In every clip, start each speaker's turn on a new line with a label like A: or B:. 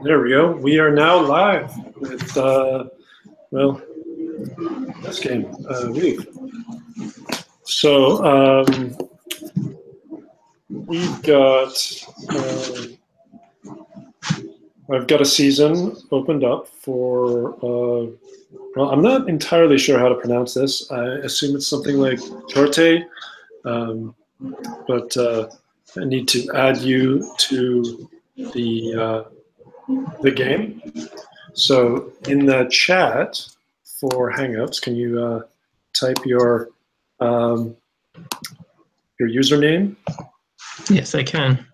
A: There we go. We are now live with, well, this game, Weave. So, we've got, I've got a season opened up for, well, I'm not entirely sure how to pronounce this. I assume it's something like Xorte, but I need to add you to the game. So in the chat for Hangouts, can you type your username?
B: Yes, I can.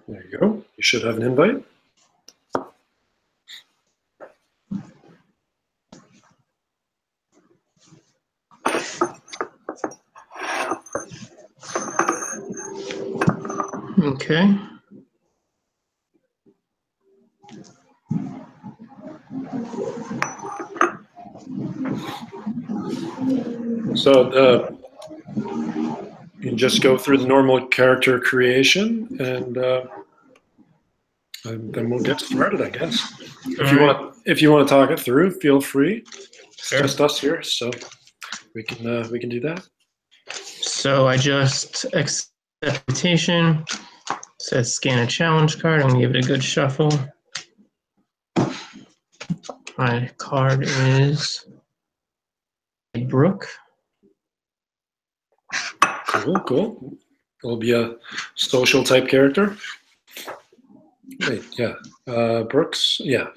A: There you go. You should have an invite.
B: Okay.
A: So you can just go through the normal character creation, and then we'll get started, I guess. If you want to talk it through, feel free. It's just us here, so we can do that.
B: So I just accept the invitation. It says scan a challenge card. I'm gonna give it a good shuffle. My card is a Brook.
A: Cool. It'll be a social type character. Wait, yeah. Brooks, yeah.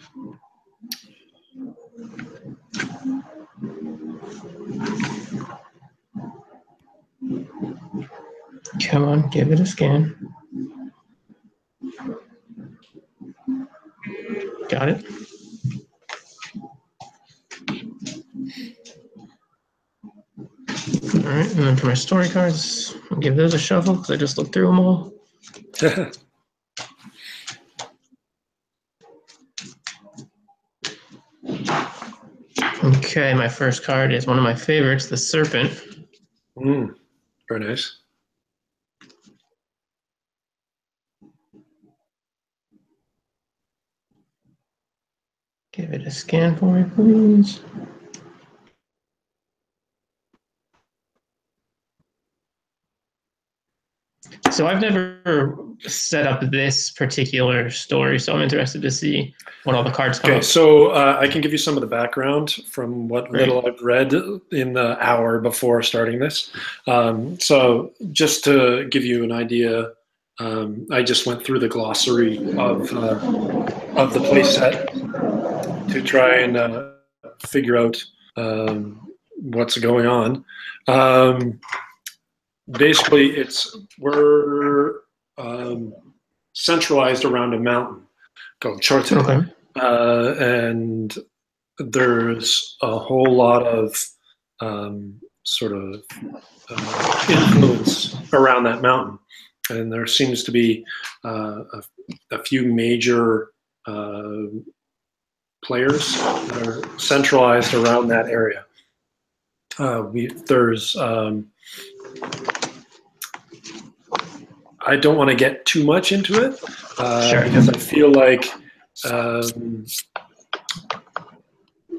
B: Come on, give it a scan. Got it. All right, and then for my story cards, I'll give those a shuffle because I just looked through them all. Okay, my first card is one of my favorites, the Serpent.
A: Very nice.
B: Give it a scan for me, please. So I've never set up this particular story, so I'm interested to see what all the cards come up.
A: Okay, so I can give you some of the background from what little I've read in the hour before starting this. So just to give you an idea, I just went through the glossary of the playset to try and figure out what's going on. Basically, we're centralized around a mountain called Xorte.
B: Okay.
A: And there's a whole lot of sort of influence around that mountain. And there seems to be a few major players that are centralized around that area. There's I don't want to get too much into it because I feel like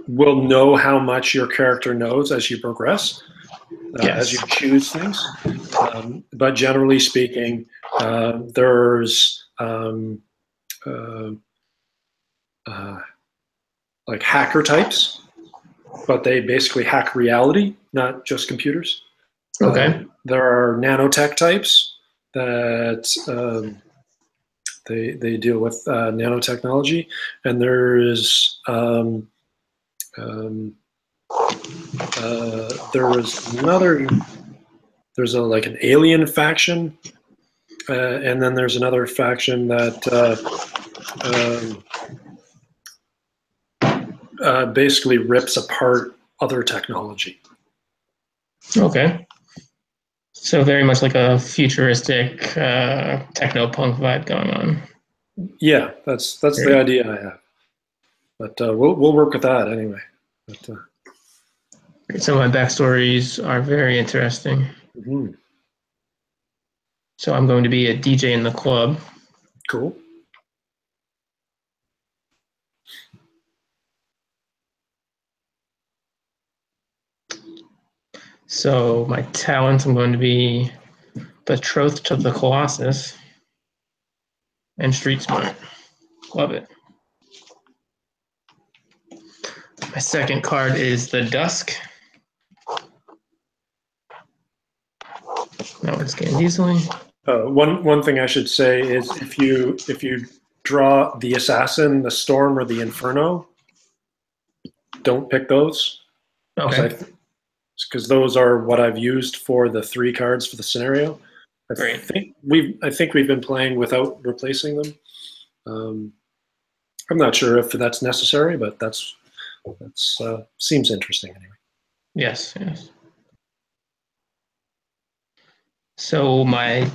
A: we'll know how much your character knows as you progress, as you choose things. But generally speaking, there's like hacker types, but they basically hack reality, not just computers.
B: Okay.
A: There are nanotech types that they deal with nanotechnology, and there's there's like an alien faction, and then there's another faction that basically rips apart other technology.
B: Okay. So very much like a futuristic techno-punk vibe going on.
A: Yeah, that's the idea I have. But we'll work with that anyway. But,
B: Some of my backstories are very interesting.
A: mhm.
B: So I'm going to be a DJ in the club.
A: Cool.
B: So my talent, I'm going to be betrothed to the Colossus and street smart. Love it. My second card is the Dusk. That one scans easily.
A: One thing I should say is if you draw the Assassin, the Storm, or the Inferno, don't pick those.
B: Okay.
A: Because those are what I've used for the 3 cards for the scenario.
B: Great.
A: I think we've been playing without replacing them. I'm not sure if that's necessary, but that's seems interesting anyway.
B: Yes, yes. So my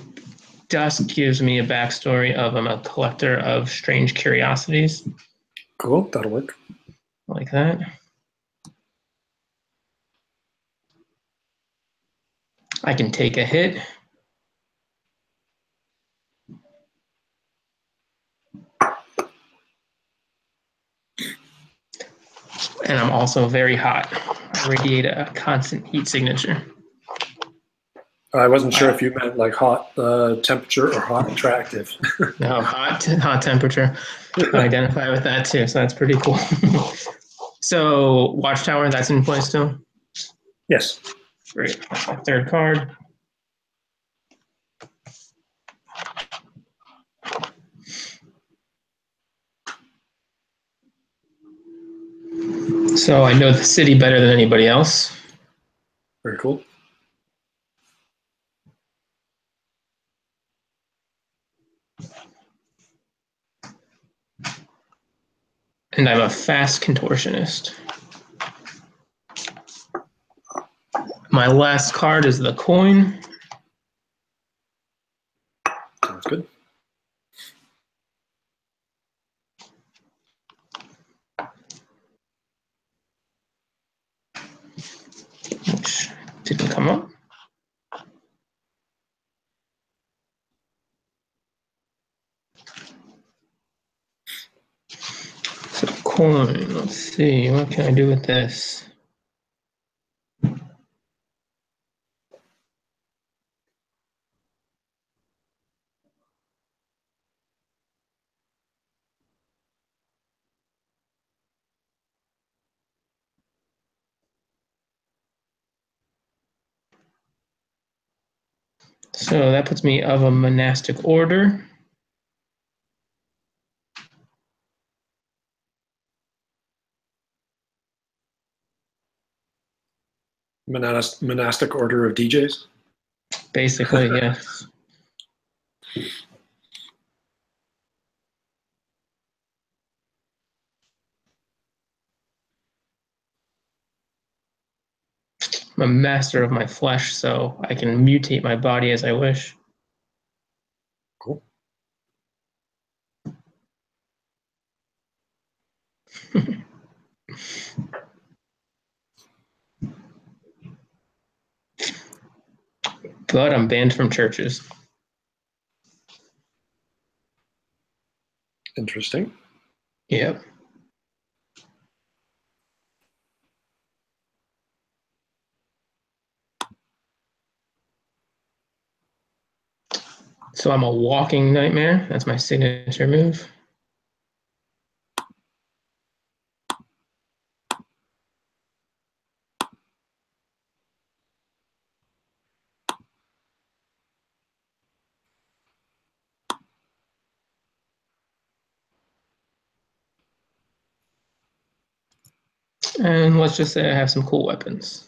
B: Dusk gives me a backstory of I'm a collector of strange curiosities.
A: Cool, that'll work.
B: Like that. I can take a hit. And I'm also very hot. I radiate a constant heat signature.
A: I wasn't sure if you meant like hot temperature or hot attractive.
B: No, hot temperature. I identify with that too, so that's pretty cool. So Watchtower, that's in play still?
A: Yes.
B: Great. That's my third card. So I know the city better than anybody else.
A: Very cool.
B: And I'm a fast contortionist. My last card is the coin.
A: Sounds good.
B: Which didn't come up. So coin, let's see, what can I do with this? So that puts me of a monastic order.
A: Monastic order of DJs.
B: Basically, yes. I'm a master of my flesh, so I can mutate my body as I wish.
A: Cool.
B: But I'm banned from churches.
A: Interesting.
B: Yep. So I'm a walking nightmare. That's my signature move. And let's just say I have some cool weapons.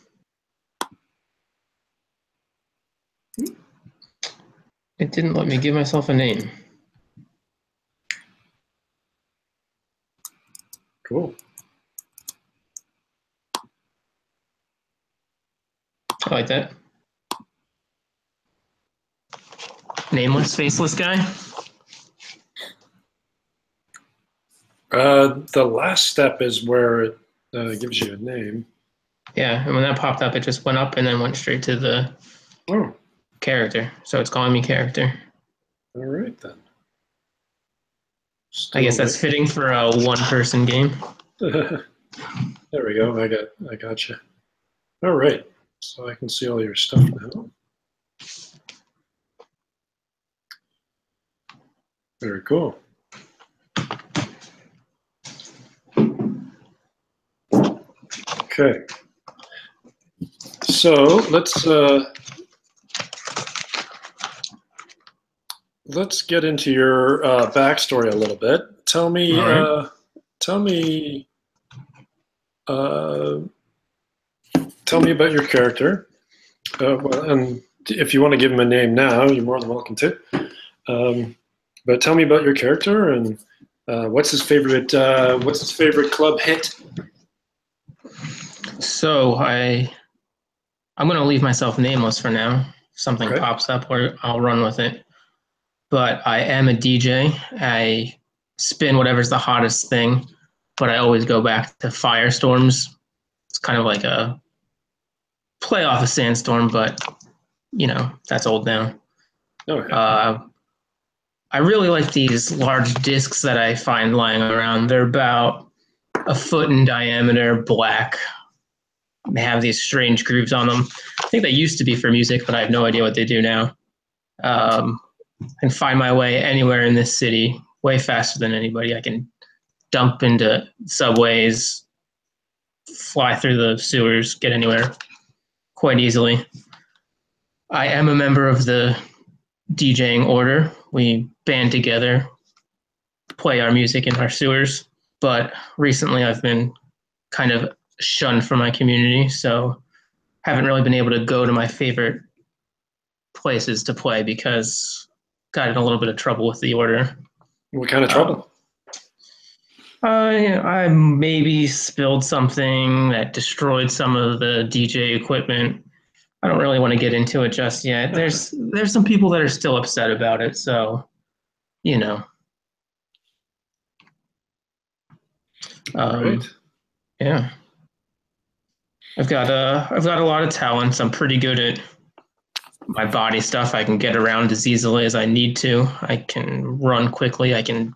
B: It didn't let me give myself a name.
A: Cool.
B: I like that. Nameless, faceless guy.
A: The last step is where it gives you a name.
B: Yeah, and when that popped up, it just went up and then went straight to the
A: Oh,
B: character. So it's calling me character.
A: all right then.
B: I
A: Still
B: guess that's
A: wait.
B: fitting for a one-person game.
A: There we go. I got you. All right. So I can see all your stuff now. Very cool. Okay. So let's get into your backstory a little bit.
B: All right.
A: Tell me, uh, tell me about your character. And if you want to give him a name now, you're more than welcome to. But tell me about your character and what's his favorite? What's his favorite club hit?
B: So I'm going to leave myself nameless for now. If something
A: Okay.
B: pops up, or I'll run with it. But I am a DJ. I spin whatever's the hottest thing, but I always go back to Firestorms. It's kind of like a play off a Sandstorm, but that's old now.
A: Okay.
B: I really like these large discs that I find lying around. They're about a foot in diameter, black. They have these strange grooves on them. I think they used to be for music, but I have no idea what they do now. I can find my way anywhere in this city way faster than anybody. I can dump into subways, fly through the sewers, get anywhere quite easily. I am a member of the DJing order. We band together, play our music in our sewers. But recently I've been kind of shunned from my community, so haven't really been able to go to my favorite places to play because got in a little bit of trouble with the order.
A: What kind of
B: Um,
A: trouble?
B: I maybe spilled something that destroyed some of the DJ equipment. I don't really want to get into it just yet. There's some people that are still upset about it, so you know.
A: All right.
B: Yeah. I've got a lot of talents. I'm pretty good at my body stuff. I can get around as easily as I need to. I can run quickly. I can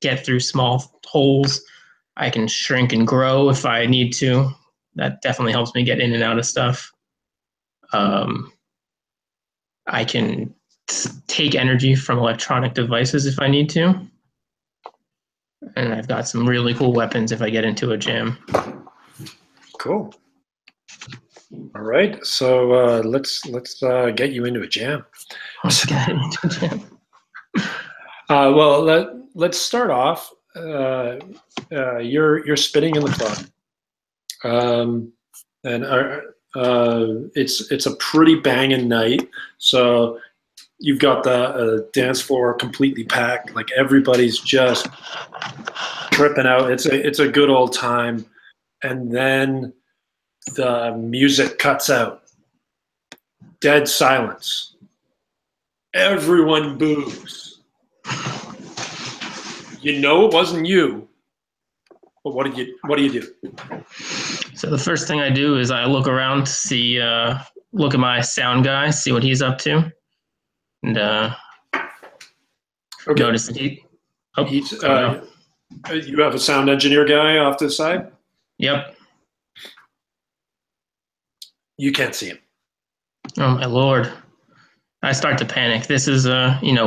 B: get through small holes. I can shrink and grow if I need to. That definitely helps me get in and out of stuff. Um, I can take energy from electronic devices if I need to. And I've got some really cool weapons if I get into a jam.
A: Cool. All right. So let's get you into a jam.
B: Let's get into a jam.
A: Well, let's start off. You're spinning in the club, and it's a pretty banging night. So you've got the dance floor completely packed. Like everybody's just tripping out. It's a good old time, and then the music cuts out. Dead silence. Everyone boos. You know it wasn't you. But what do you do?
B: So the first thing I do is I look around to see, look at my sound guy, see what he's up to, and
A: Okay.
B: notice that
A: He's you have a sound engineer guy off to the side.
B: Yep.
A: You can't see him.
B: Oh my lord. I start to panic. This is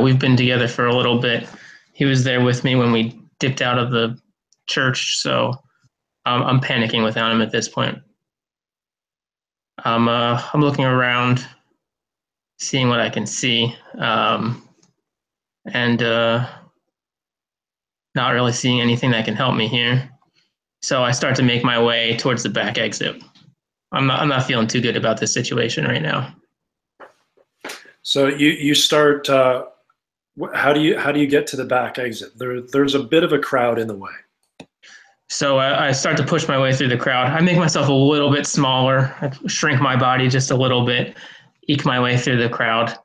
B: we've been together for a little bit. He was there with me when we dipped out of the church, so I'm panicking without him at this point. I'm looking around, seeing what I can see, and not really seeing anything that can help me here. So I start to make my way towards the back exit. I'm not feeling too good about this situation right now.
A: So you start. How do you get to the back exit? There's a bit of a crowd in the way.
B: So I start to push my way through the crowd. I make myself a little bit smaller. I shrink my body just a little bit, eke my way through the crowd.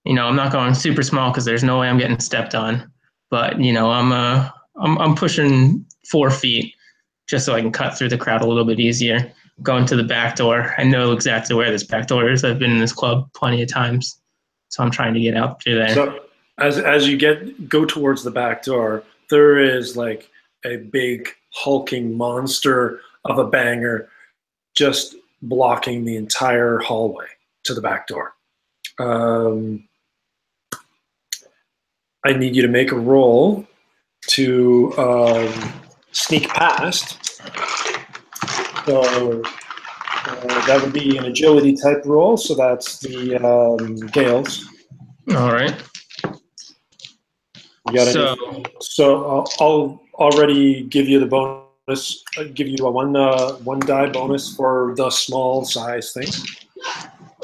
B: I'm not going super small because there's no way I'm getting stepped on. But I'm pushing 4 feet, just so I can cut through the crowd a little bit easier. Going to the back door. I know exactly where this back door is. I've been in this club plenty of times, so I'm trying to get out through there.
A: So as you go towards the back door, there is like a big hulking monster of a banger just blocking the entire hallway to the back door. I need you to make a roll to sneak past. So that would be an agility type roll. So that's the Gales.
B: All right.
A: You got so I'll already give you the bonus. I'll give you a one die bonus for the small size thing.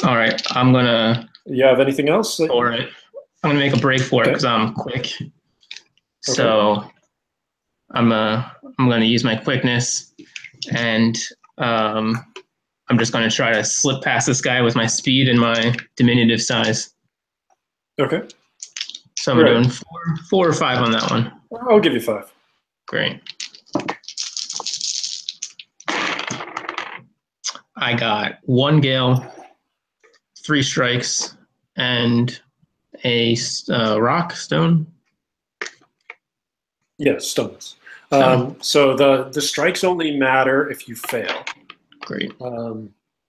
B: All right. I'm gonna.
A: You have anything else?
B: All right. I'm gonna make a break for it because I'm quick. So I'm gonna use my quickness, and I'm just gonna try to slip past this guy with my speed and my diminutive size.
A: Okay.
B: So I'm doing 4 or 5 on that one.
A: I'll give you 5.
B: Great. I got 1 gale, 3 strikes, and a rock stone.
A: Yes, stones. So the strikes only matter if you fail.
B: Great.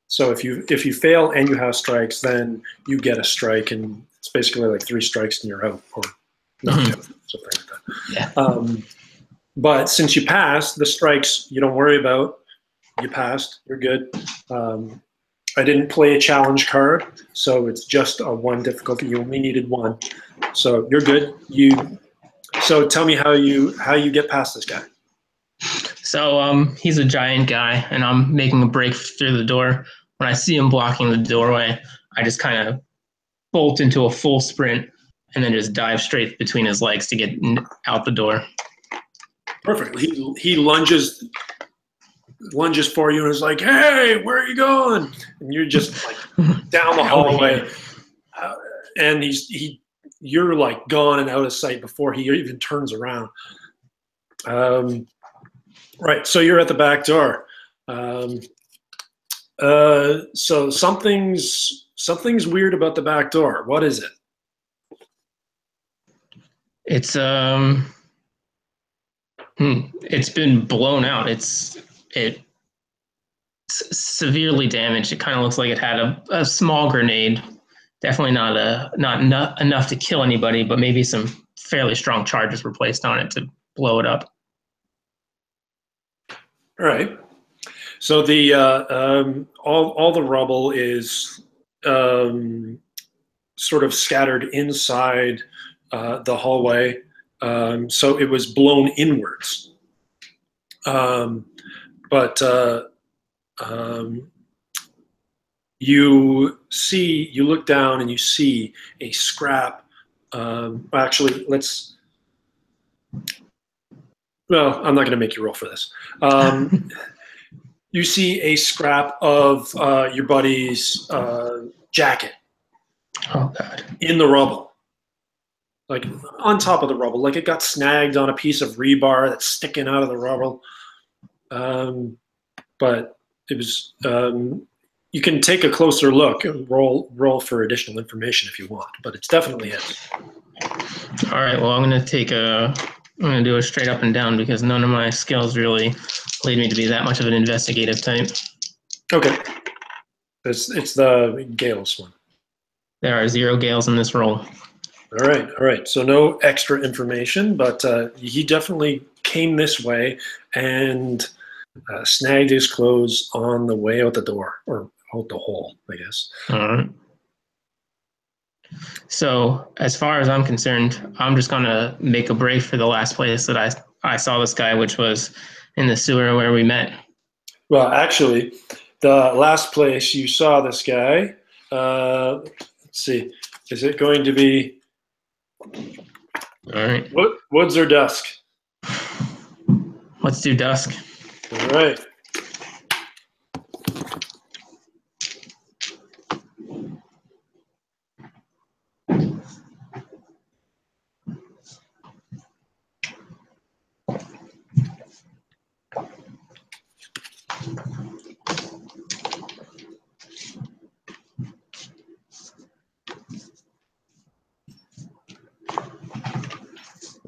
A: So if you fail and you have strikes, then you get a strike, and it's basically like 3 strikes and you're out, or knocked out, something like that.
B: Yeah.
A: But since you passed, the strikes you don't worry about. You passed, you're good. I didn't play a challenge card, so it's just a 1 difficulty. You only needed 1, so you're good. So tell me how you get past this guy.
B: So he's a giant guy, and I'm making a break through the door. When I see him blocking the doorway, I just kind of bolt into a full sprint and then just dive straight between his legs to get out the door.
A: Perfect. He lunges for you and is like, "Hey, where are you going?" And you're just like down the hallway, and you're like gone and out of sight before he even turns around. Right. So you're at the back door. So something's weird about the back door. What is it?
B: It's been blown out. It's severely damaged. It kind of looks like it had a small grenade. Definitely not enough to kill anybody, but maybe some fairly strong charges were placed on it to blow it up.
A: All right. So the all the rubble is sort of scattered inside the hallway. So it was blown inwards. But you look down and you see a scrap. Actually, well, I'm not going to make you roll for this. You see a scrap of your buddy's jacket.
B: Oh, God.
A: In the rubble. Like on top of the rubble. Like it got snagged on a piece of rebar that's sticking out of the rubble. But it was, you can take a closer look and roll for additional information if you want, but it's definitely it.
B: All right, well, I'm going to do a straight up and down because none of my skills really lead me to be that much of an investigative type. Okay.
A: It's the Gales one.
B: There are 0 Gales in this roll.
A: All right. So no extra information, but he definitely came this way and snagged his clothes on the way out the door, or out the hole, I guess.
B: All right. So as far as I'm concerned, I'm just going to make a break for the last place that I saw this guy, which was in the sewer where we met.
A: Well, actually, the last place you saw this guy, let's see, is it going to be
B: all right.
A: Woods or dusk?
B: Let's do dusk.
A: All right.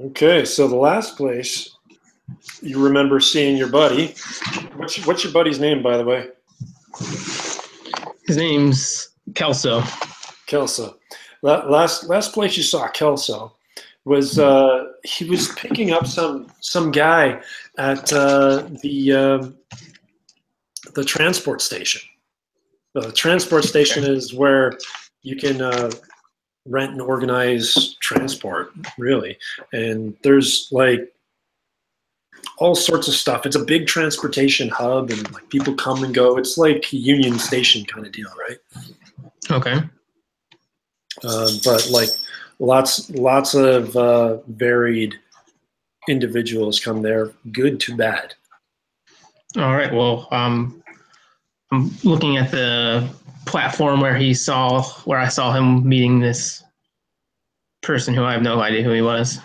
A: Okay, so the last place you remember seeing your buddy. What's your buddy's name, by the way?
B: His name's Kelso.
A: Kelso. Last place you saw Kelso was he was picking up some guy at the transport station. The transport station is where you can rent and organize transport, really. And there's like all sorts of stuff. It's a big transportation hub, and like people come and go. It's like Union Station kind of deal, right?
B: Okay.
A: But like lots of varied individuals come there, good to bad.
B: All right. Well, I'm looking at the platform where I saw him meeting this person who I have no idea who he was.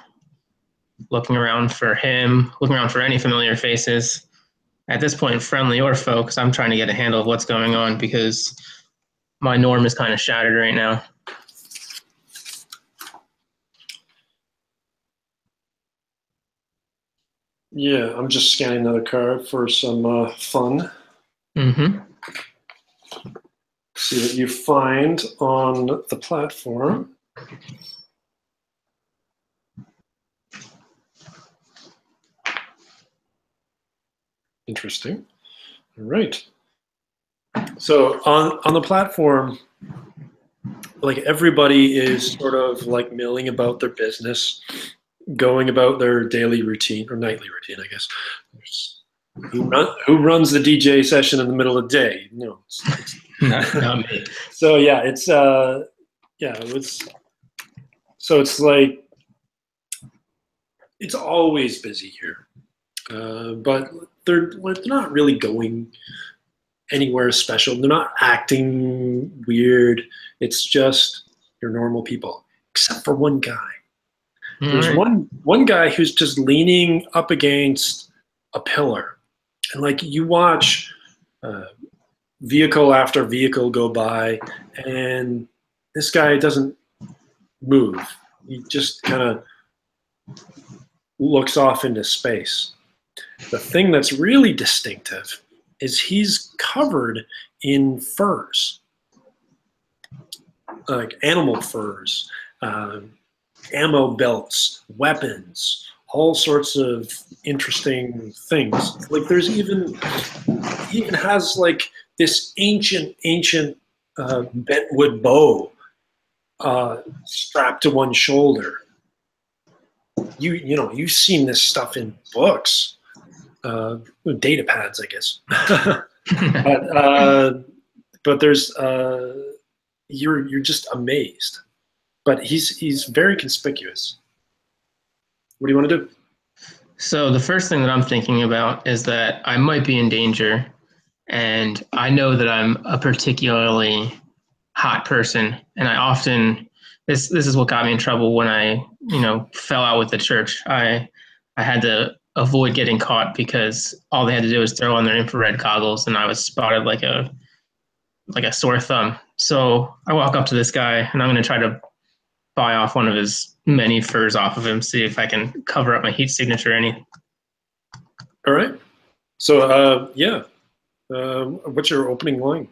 B: Looking around for him, looking around for any familiar faces. At this point, friendly or foe, because I'm trying to get a handle of what's going on because my norm is kind of shattered right now.
A: Yeah, I'm just scanning another card for some fun.
B: Mm-hmm.
A: See what you find on the platform. Interesting. All right. So on the platform, like everybody is sort of like milling about their business, going about their daily routine or nightly routine, I guess. Who runs the DJ session in the middle of the day? No, it's
B: Not me.
A: So yeah, it's so it's like it's always busy here, but they're not really going anywhere special. They're not acting weird. It's just your normal people, except for one guy.
B: All
A: There's
B: right.
A: one guy who's just leaning up against a pillar, and like you watch vehicle after vehicle go by, and this guy doesn't move. He just kind of looks off into space. The thing that's really distinctive is he's covered in furs, like animal furs, ammo belts, weapons, all sorts of interesting things. Like he even has like this ancient bentwood bow strapped to one shoulder. You've seen this stuff in books, data pads, I guess. but there's you're just amazed. But he's very conspicuous. What do you want to do?
B: So the first thing that I'm thinking about is that I might be in danger, and I know that I'm a particularly hot person, and I often this is what got me in trouble when I fell out with the church. I had to avoid getting caught because all they had to do was throw on their infrared goggles, and I was spotted like a sore thumb. So I walk up to this guy, and I'm going to try to buy off one of his many furs off of him, see if I can cover up my heat signature any.
A: All right. So yeah, what's your opening line?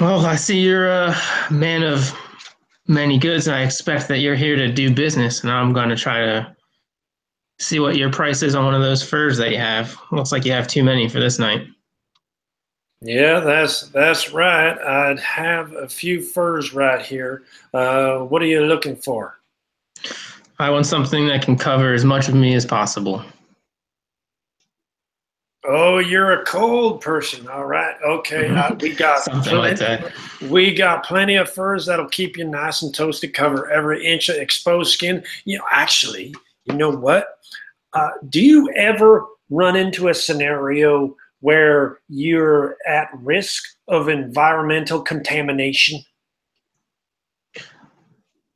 B: Well, I see you're a man of many goods, and I expect that you're here to do business, and I'm going to try to see what your price is on one of those furs that you have. Looks like you have too many for this night.
A: Yeah, that's right. I'd have a few furs right here. What are you looking for?
B: I want something that can cover as much of me as possible.
A: Oh, you're a cold person. All right. Okay.
B: Something like that.
A: We got plenty of furs that'll keep you nice and toasted, cover every inch of exposed skin. Actually, you know what? Do you ever run into a scenario where you're at risk of environmental contamination?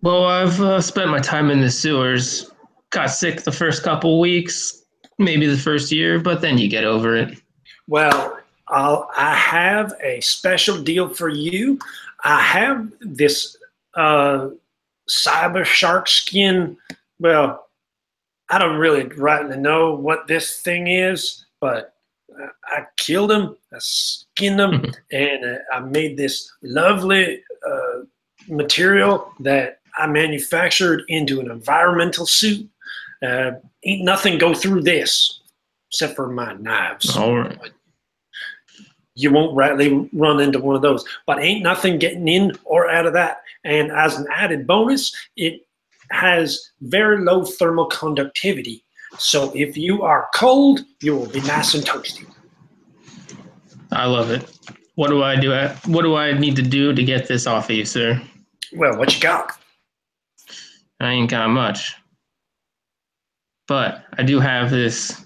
B: Well, I've spent my time in the sewers. Got sick the first couple weeks, maybe the first year, but then you get over it.
A: Well, I have a special deal for you. I have this cyber shark skin Well, I don't really rightly know what this thing is, but I killed him, I skinned him, and I made this lovely material that I manufactured into an environmental suit. Ain't nothing go through this except for my knives.
B: All right.
A: You won't rightly run into one of those, but ain't nothing getting in or out of that. And as an added bonus, it has very low thermal conductivity. So if you are cold, you will be nice and toasty.
B: I love it. What do I do? What do I need to do to get this off of you, sir?
A: Well, what you got?
B: I ain't got much. But I do have this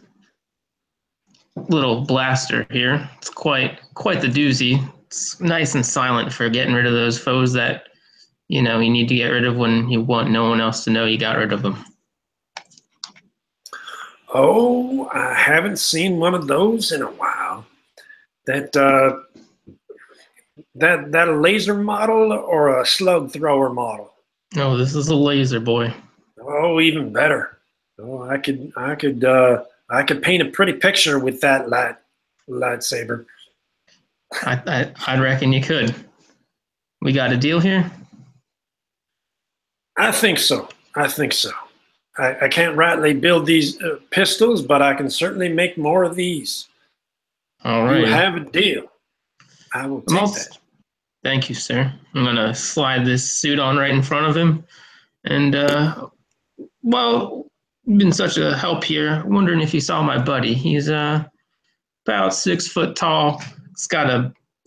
B: little blaster here. It's quite the doozy. It's nice and silent for getting rid of those foes that, you need to get rid of when you want no one else to know you got rid of them.
A: Oh, I haven't seen one of those in a while. That a laser model or a slug thrower model?
B: No, this is a laser, boy.
A: Oh, even better. Oh, I could paint a pretty picture with that lightsaber.
B: I reckon you could. We got a deal here?
A: I think so. I can't rightly build these pistols, but I can certainly make more of these.
B: All right.
A: You have a deal. I will take that.
B: Thank you, sir. I'm going to slide this suit on right in front of him. And, well, you've been such a help here. I'm wondering if you saw my buddy. He's about 6 foot tall.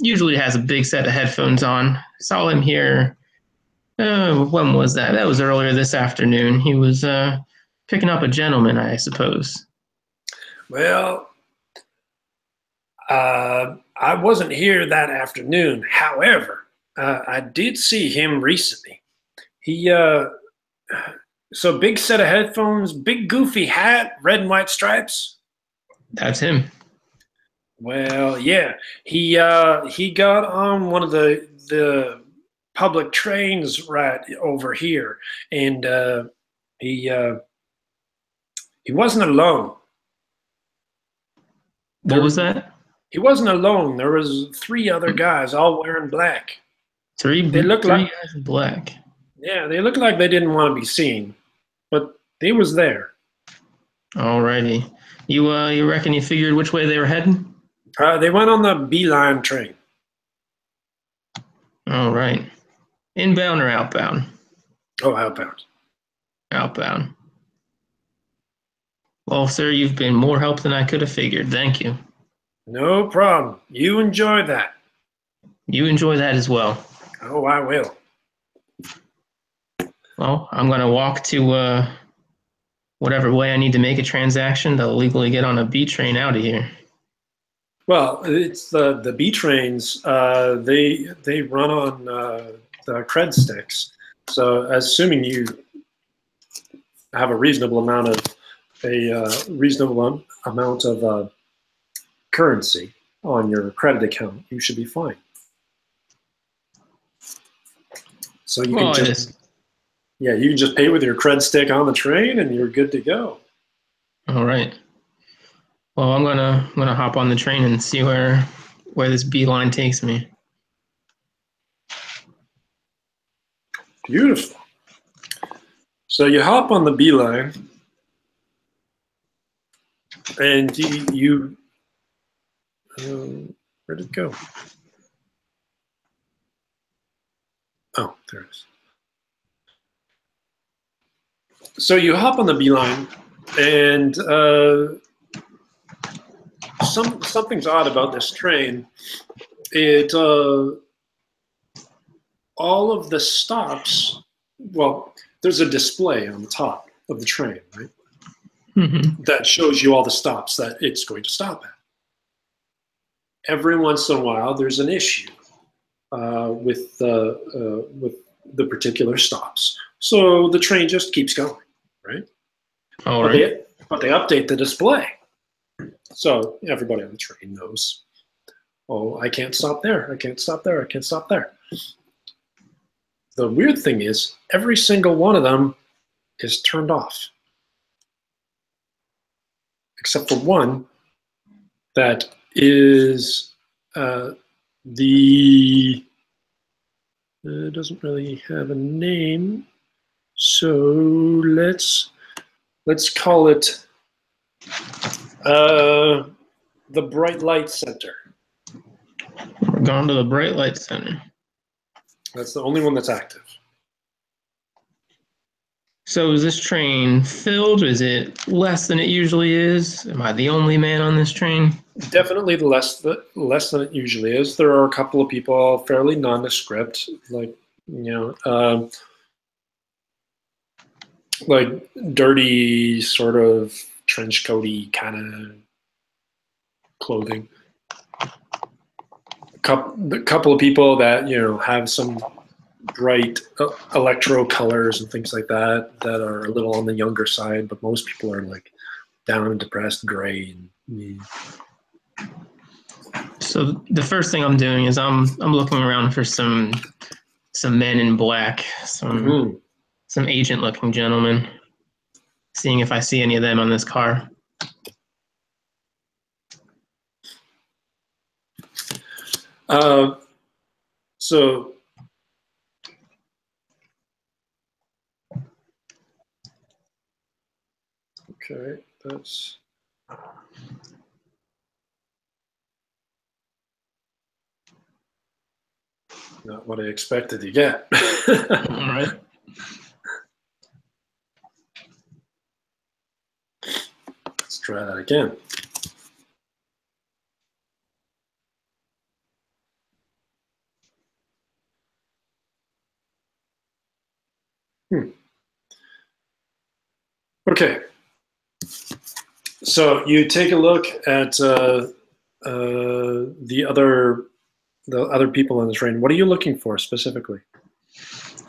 B: Usually has a big set of headphones on. Saw him here. When was that? That was earlier this afternoon. He was picking up a gentleman, I suppose.
A: Well, I wasn't here that afternoon. However, I did see him recently. He, so big set of headphones, big goofy hat, red and white stripes.
B: That's him.
A: Well, yeah, he got on one of the public trains right over here, and he wasn't alone.
B: What was that?
A: He wasn't alone. There was 3 other guys, all wearing black.
B: Three guys in black.
A: Yeah, they looked like they didn't want to be seen, but they was there.
B: Alrighty. You reckon you figured which way they were heading?
A: They went on the B-line train.
B: All right. Inbound or outbound?
A: Oh, outbound.
B: Outbound. Well, sir, you've been more help than I could have figured. Thank you.
A: No problem. You enjoy that.
B: You enjoy that as well.
A: Oh, I will.
B: Well, I'm going to walk to whatever way I need to make a transaction to legally get on a B train out of here.
A: Well, it's the B trains. They run on the cred sticks. So, assuming you have a reasonable amount of currency on your credit account, you should be fine. So you can you can just pay with your cred stick on the train, and you're good to go.
B: All right. Well, I'm gonna hop on the train and see where this B line takes me.
A: Beautiful. So you hop on the B line, and you where'd it go? Oh, there it is. So you hop on the B line, and something's odd about this train. It all of the stops. Well, there's a display on the top of the train, right?
B: Mm-hmm.
A: That shows you all the stops that it's going to stop at. Every once in a while, there's an issue with the particular stops. So the train just keeps going, right?
B: All right.
A: But they update the display. So everybody on the train knows, oh, I can't stop there. I can't stop there. I can't stop there. The weird thing is, every single one of them is turned off, except for one that is the it doesn't really have a name, so let's call it the bright light center.
B: We're going to the bright light center.
A: That's the only one that's active.
B: So is this train filled? Is it less than it usually is? Am I the only man on this train?
A: Definitely less than it usually is. There are a couple of people fairly nondescript, like like dirty sort of trench coaty kind of clothing. A couple of people that have some bright electro colors and things like that are a little on the younger side, but most people are like down and depressed, gray.
B: So the first thing I'm doing is I'm looking around for some men in black, some agent looking gentlemen, seeing if I see any of them on this car.
A: So okay, that's not what I expected to get.
B: All right.
A: Let's try that again. Okay. So you take a look at the other people on the train. What are you looking for specifically?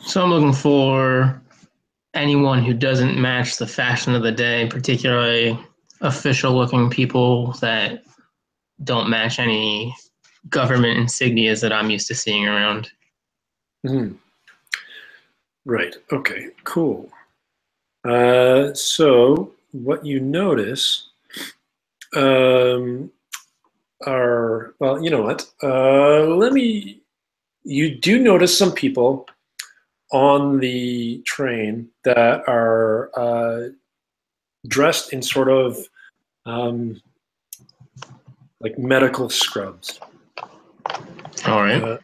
B: So I'm looking for anyone who doesn't match the fashion of the day, particularly official-looking people that don't match any government insignias that I'm used to seeing around.
A: Mm-hmm. Right. Okay. Cool. So what you notice are, well, you know what? You do notice some people on the train that are dressed in sort of like medical scrubs.
B: All right.
A: Like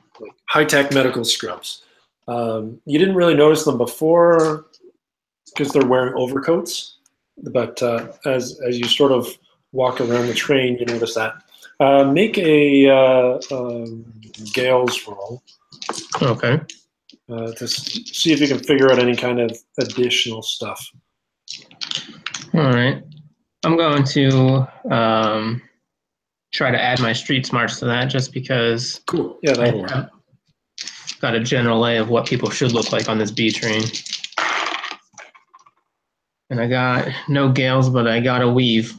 A: high-tech medical scrubs. You didn't really notice them before because they're wearing overcoats, but as you sort of walk around the train, you notice that. Make a Gales roll.
B: Okay.
A: To see if you can figure out any kind of additional stuff.
B: All right. I'm going to try to add my street smarts to that just because
A: Cool. Yeah, that'll work.
B: I've got a general lay of what people should look like on this B train. And I got no Gales, but I got a weave.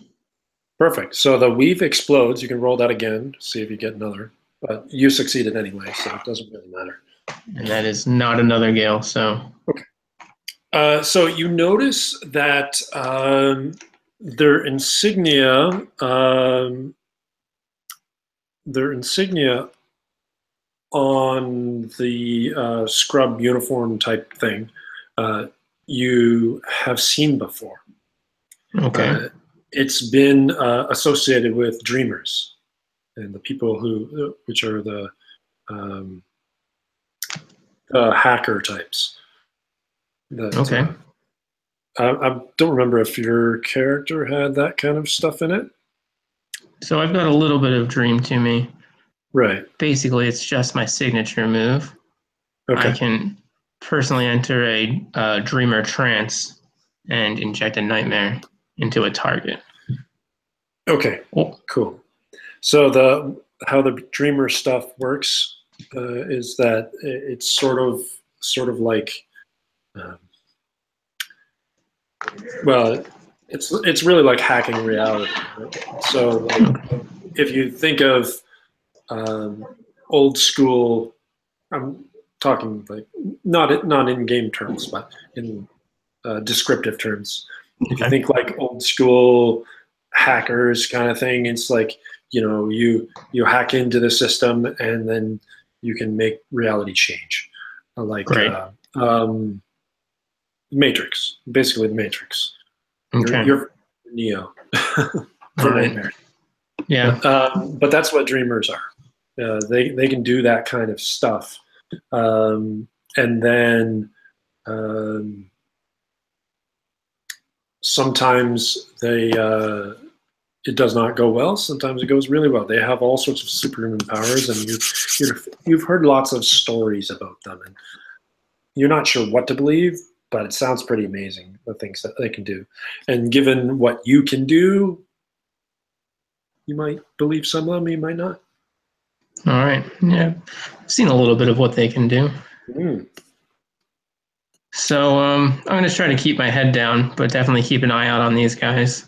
A: Perfect. So the weave explodes. You can roll that again, see if you get another. But you succeeded anyway, so it doesn't really matter.
B: And that is not another Gale, so.
A: Okay. So you notice that their insignia on the scrub uniform type thing you have seen before.
B: Okay.
A: It's been associated with dreamers and the people which are the hacker types.
B: Okay.
A: I don't remember if your character had that kind of stuff in it.
B: So I've got a little bit of dream to me.
A: Right.
B: Basically, it's just my signature move.
A: Okay.
B: I can personally enter a dreamer trance and inject a nightmare into a target.
A: Okay. Cool. So how the dreamer stuff works is that it's sort of like, well, it's really like hacking reality. Right? So like, if you think of old school, I'm talking like not in game terms, but in descriptive terms. If you
B: Okay.
A: think like old school hackers kind of thing, it's like, you hack into the system and then you can make reality change. Like
B: Great.
A: Matrix, basically the Matrix.
B: Okay.
A: You're Neo
B: All
A: for
B: right.
A: nightmares.
B: Yeah.
A: But that's what dreamers are. They can do that kind of stuff, and then um, sometimes it does not go well. Sometimes it goes really well. They have all sorts of superhuman powers, and you've heard lots of stories about them, and you're not sure what to believe, but it sounds pretty amazing, the things that they can do. And given what you can do, you might believe some of them, you might not.
B: All right. Yeah. I've seen a little bit of what they can do.
A: Mm.
B: So I'm going to try to keep my head down, but definitely keep an eye out on these guys.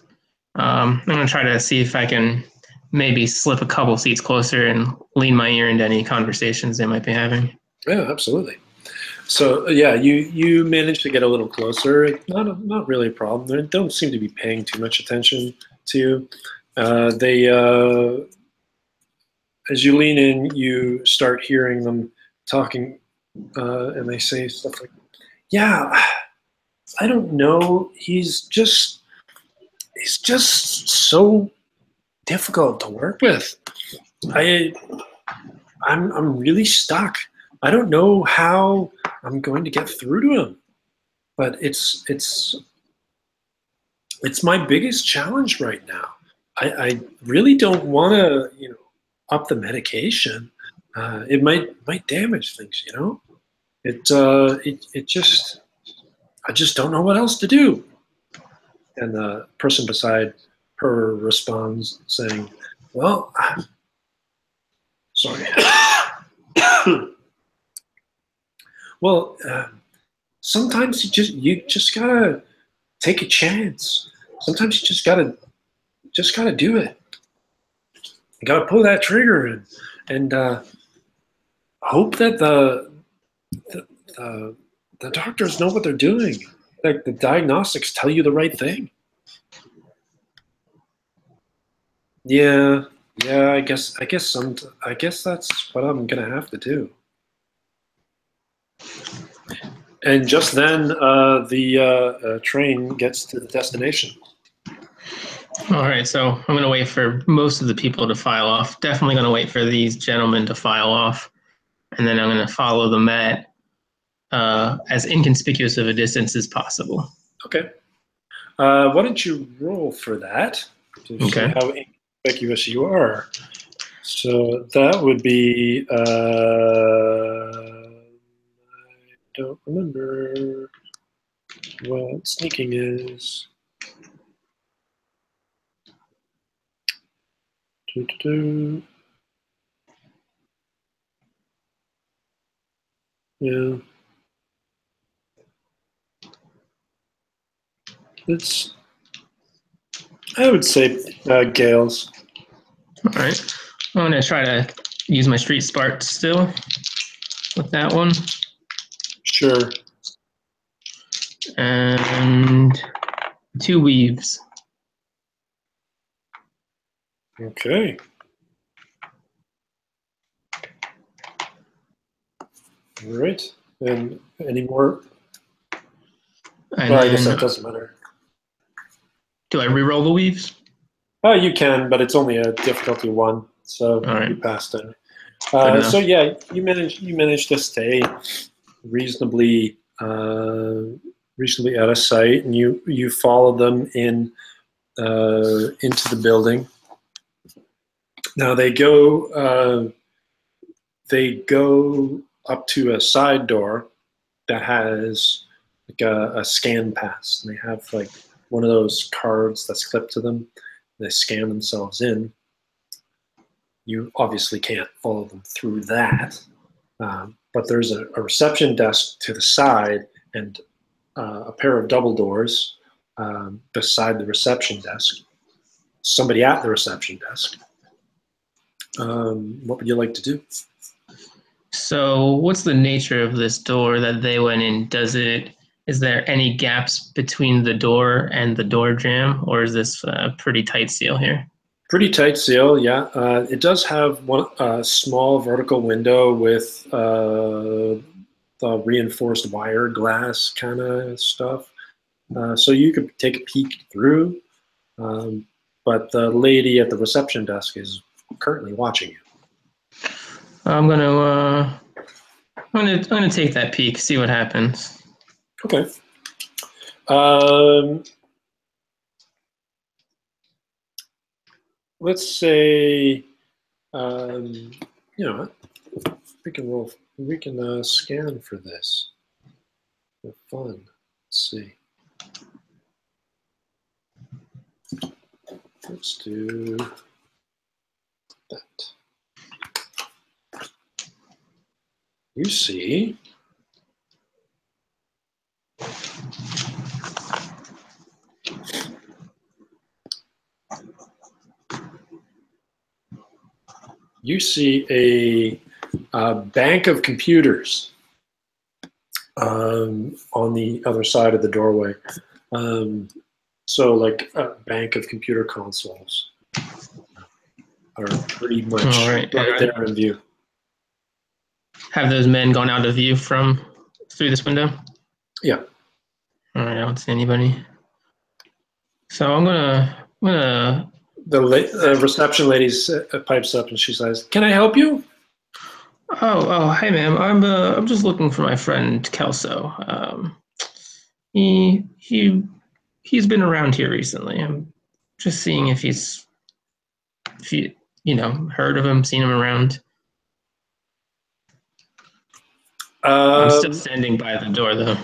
B: I'm going to try to see if I can maybe slip a couple seats closer and lean my ear into any conversations they might be having.
A: Yeah, absolutely. So yeah, you managed to get a little closer. Not really a problem. They don't seem to be paying too much attention to you. They as you lean in, you start hearing them talking, and they say stuff like, "Yeah, I don't know. He's just so difficult to work with. I I'm really stuck. I don't know how I'm going to get through to him, but it's my biggest challenge right now. I really don't want to, up the medication. It might damage things. It just I just don't know what else to do." And the person beside her responds saying, "Well, sorry." Well, sometimes you just gotta take a chance. Sometimes you just gotta do it. You gotta pull that trigger and hope that the, the the doctors know what they're doing. Like the diagnostics tell you the right thing. Yeah, yeah. I guess that's what I'm gonna have to do. And just then, the train gets to the destination.
B: All right, so I'm going to wait for most of the people to file off. Definitely going to wait for these gentlemen to file off, and then I'm going to follow them at as inconspicuous of a distance as possible.
A: Okay. Why don't you roll for that to see
B: Okay.
A: how inconspicuous you are? So that would be. I don't remember what sneaking is. Doo-doo-doo. Yeah, it's. I would say Gales.
B: All right. I'm going to try to use my street spark still with that one.
A: Sure.
B: And 2 weaves.
A: Okay. All right. And any more?
B: And
A: Well, I guess that
B: then
A: doesn't matter.
B: do I reroll the weaves?
A: Oh, you can, but it's only a difficulty 1, so
B: All right.
A: you passed it.
B: Good enough.
A: So yeah, you managed to stay reasonably reasonably out of sight, and you follow them into the building. Now they go up to a side door that has like a scan pass, and they have like one of those cards that's clipped to them. They scan themselves in. You obviously can't follow them through that, but there's a reception desk to the side and a pair of double doors beside the reception desk. Somebody at the reception desk. What would you like to do?
B: So, what's the nature of this door that they went in? is there any gaps between the door and the door jamb, or is this a pretty tight seal here?
A: Pretty tight seal, yeah. It does have one small vertical window with the reinforced wire glass kind of stuff. So you could take a peek through, but the lady at the reception desk is currently watching you.
B: I'm gonna take that peek, see what happens.
A: Okay. Let's say, you know, we can scan for this for fun. Let's see. Let's do that. You see. You see a bank of computers on the other side of the doorway. So like a bank of computer consoles are pretty much right there in view.
B: Have those men gone out of view from through this window?
A: Yeah.
B: All right, I don't see anybody. So I'm gonna.
A: The reception lady pipes up and she says, "Can I help you?"
B: Oh, hi, ma'am. I'm just looking for my friend Kelso. He's been around here recently. I'm just seeing if you heard of him, seen him around. I'm still standing by the door, though.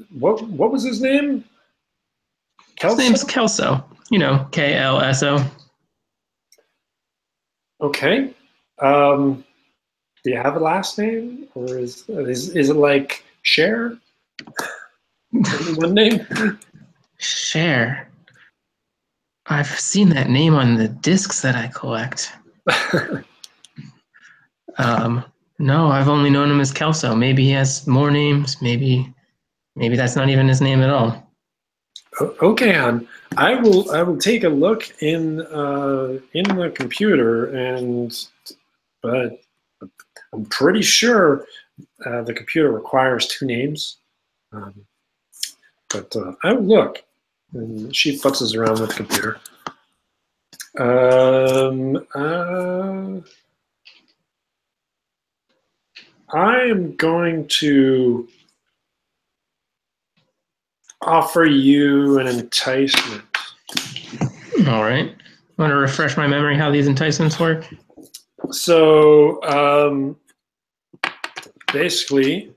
A: What was his name?
B: Kelso? His name's Kelso. Klso.
A: Okay. Do you have a last name, or is it like Cher? One name?
B: Cher. I've seen that name on the discs that I collect. No, I've only known him as Kelso. Maybe he has more names. Maybe that's not even his name at all.
A: Okay, hon. I will take a look in the computer, but I'm pretty sure the computer requires 2 names. But I will look. And she futzes around with the computer. I am going to offer you an enticement.
B: All right. Want to refresh my memory how these enticements work?
A: So basically,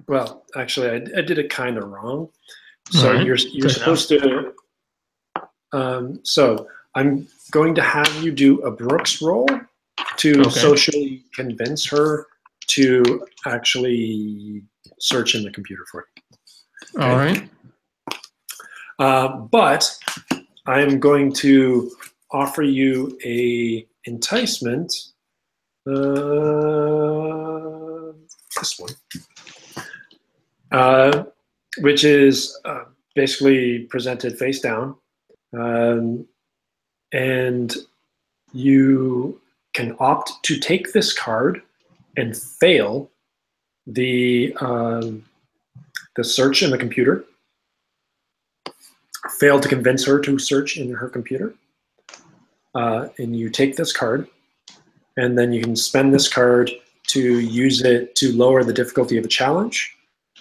A: well, actually, I did it kind of wrong. So right. You're supposed to. So I'm going to have you do a Brooks roll to socially convince her to actually search in the computer for you. Okay?
B: All right.
A: But I'm going to offer you a enticement. This one. Which is basically presented face down. And you can opt to take this card and fail the search in the computer. Fail to convince her to search in her computer. And you take this card, and then you can spend this card to use it to lower the difficulty of a challenge,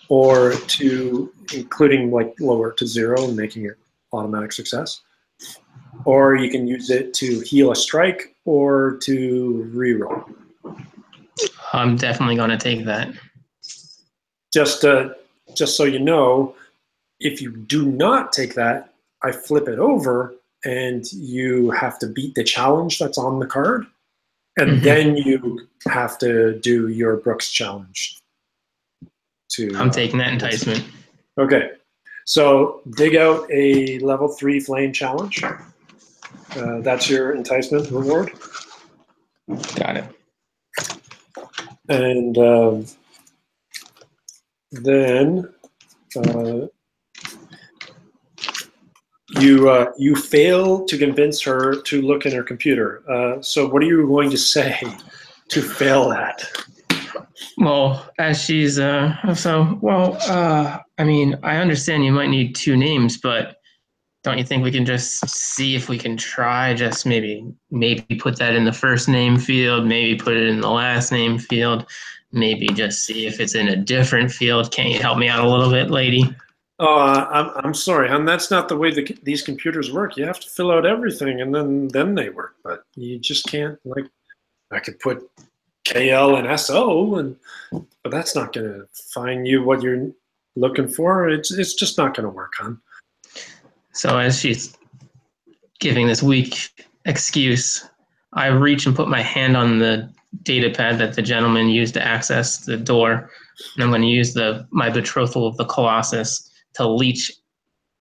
A: or to including like lower to 0 and making it automatic success. Or you can use it to heal a strike or to reroll.
B: I'm definitely going to take that.
A: Just so you know, if you do not take that, I flip it over and you have to beat the challenge that's on the card. And then you have to do your Brooks challenge.
B: I'm taking that enticement.
A: Okay. So dig out a level 3 flame challenge. That's your enticement reward.
B: Got it.
A: And then you fail to convince her to look in her computer. So what are you going to say to fail that?
B: Well, as she's I mean, I understand you might need two names, but don't you think we can just see if we can try just maybe put that in the first name field, maybe put it in the last name field, maybe just see if it's in a different field. Can't you help me out a little bit, lady?
A: Oh, I'm sorry, hon. That's not the way these computers work. You have to fill out everything, and then they work. But you just can't, like, I could put KL and SO, but that's not going to find you what you're looking for. It's just not going to work, hon.
B: So as she's giving this weak excuse, I reach and put my hand on the data pad that the gentleman used to access the door, and I'm going to use my betrothal of the Colossus to leech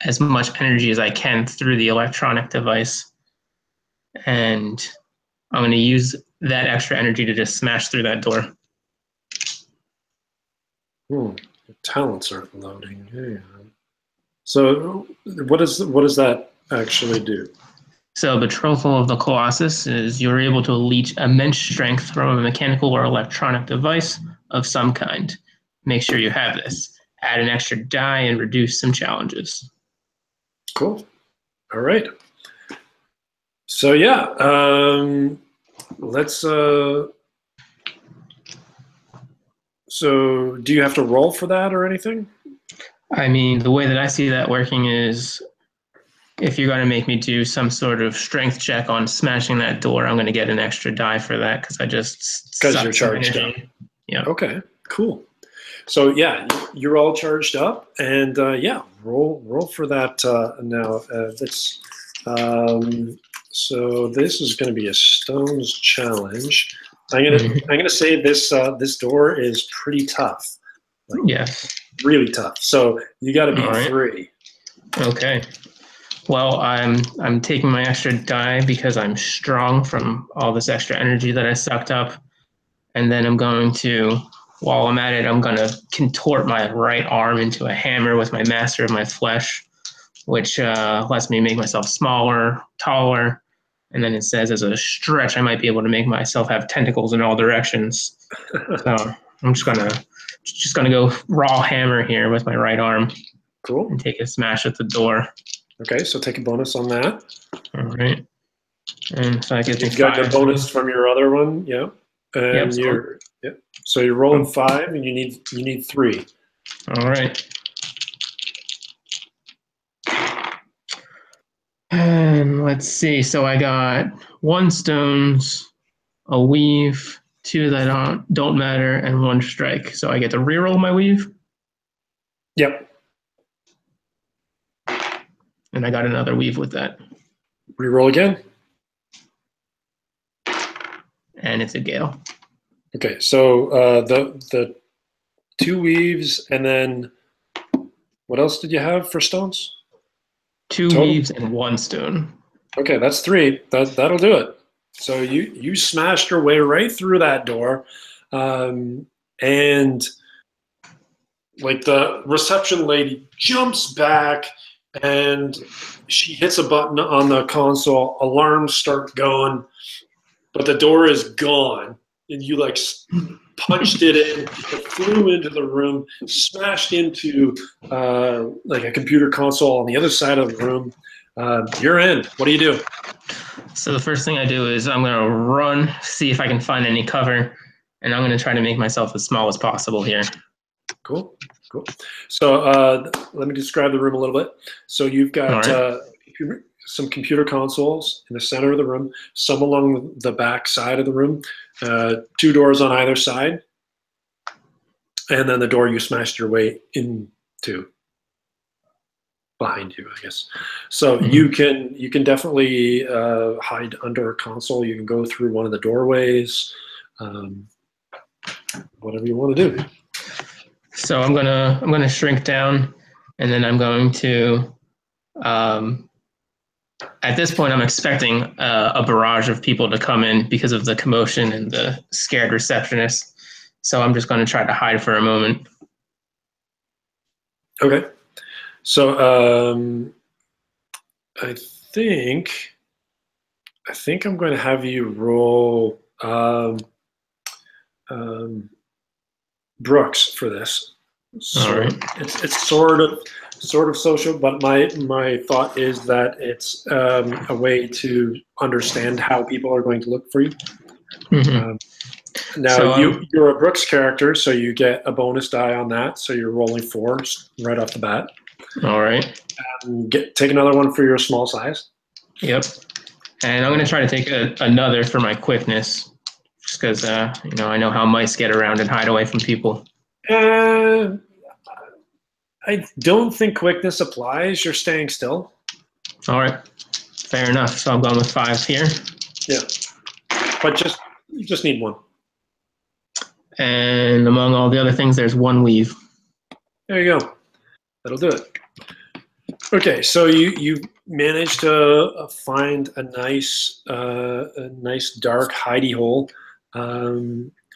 B: as much energy as I can through the electronic device, and I'm going to use that extra energy to just smash through that door.
A: Your talents aren't loading. Yeah. So what does that actually do?
B: So betrothal of the Colossus is you're able to leech immense strength from a mechanical or electronic device of some kind. Make sure you have this. Add an extra die and reduce some challenges.
A: Cool. All right. So yeah, let's. So do you have to roll for that or anything?
B: I mean, the way that I see that working is if you're going to make me do some sort of strength check on smashing that door, I'm going to get an extra die for that because I just
A: because you're charged up.
B: Yeah.
A: Okay. Cool. So yeah, you're all charged up, and yeah, roll for that now. So this is going to be a stones challenge. I'm gonna say this door is pretty tough.
B: Like, yes.
A: Really tough. So you got to beat 3.
B: Okay. Well, I'm taking my extra die because I'm strong from all this extra energy that I sucked up, and then I'm going to, while I'm at it, I'm going to contort my right arm into a hammer with my master of my flesh, which lets me make myself smaller, taller, and then it says as a stretch I might be able to make myself have tentacles in all directions. So I'm just gonna go raw hammer here with my right arm.
A: Cool.
B: And take a smash at the door.
A: Okay, so take a bonus on that.
B: All right. And so I get
A: You've got your bonus from your other one, yeah. And so you're rolling 5, and you need 3.
B: All right. And let's see. So I got 1 stones, a weave, 2 that don't matter, and 1 strike. So I get to reroll my weave.
A: Yep.
B: And I got another weave with that.
A: Reroll again.
B: And it's a gale.
A: Okay, so the 2 weaves, and then what else did you have for stones?
B: 2 total? Weaves and 1 stone.
A: Okay, that's 3. That'll do it. So you smashed your way right through that door, and like the reception lady jumps back, and she hits a button on the console. Alarms start going, but the door is gone, and you like punched it in. It flew into the room, smashed into like a computer console on the other side of the room. You're in. What do you do?
B: So the first thing I do is I'm going to run, see if I can find any cover, and I'm going to try to make myself as small as possible here.
A: Cool. So let me describe the room a little bit. So you've got some computer consoles in the center of the room, some along the back side of the room, 2 doors on either side, and then the door you smashed your way into behind you, I guess. So you can definitely hide under a console. You can go through one of the doorways, whatever you want to do.
B: So I'm gonna shrink down, and then I'm going to. At this point, I'm expecting a barrage of people to come in because of the commotion and the scared receptionist. So I'm just going to try to hide for a moment.
A: Okay. So I think I'm going to have you roll Brooks for this.
B: All
A: So
B: right.
A: it's sort of social, but my thought is that it's a way to understand how people are going to look for you.
B: Mm-hmm.
A: Now
B: So,
A: you're a Brooks character, so you get a bonus die on that. So you're rolling 4 right off the bat.
B: all right.
A: Take another one for your small size.
B: Yep. And I'm going to try to take another for my quickness, just because, I know how mice get around and hide away from people.
A: Uh, I don't think quickness applies. You're staying still.
B: All right. Fair enough. So I'm going with 5 here.
A: Yeah, but you just need 1.
B: And among all the other things, there's 1 weave.
A: There you go. That'll do it. Okay, so you managed to find a nice dark hidey hole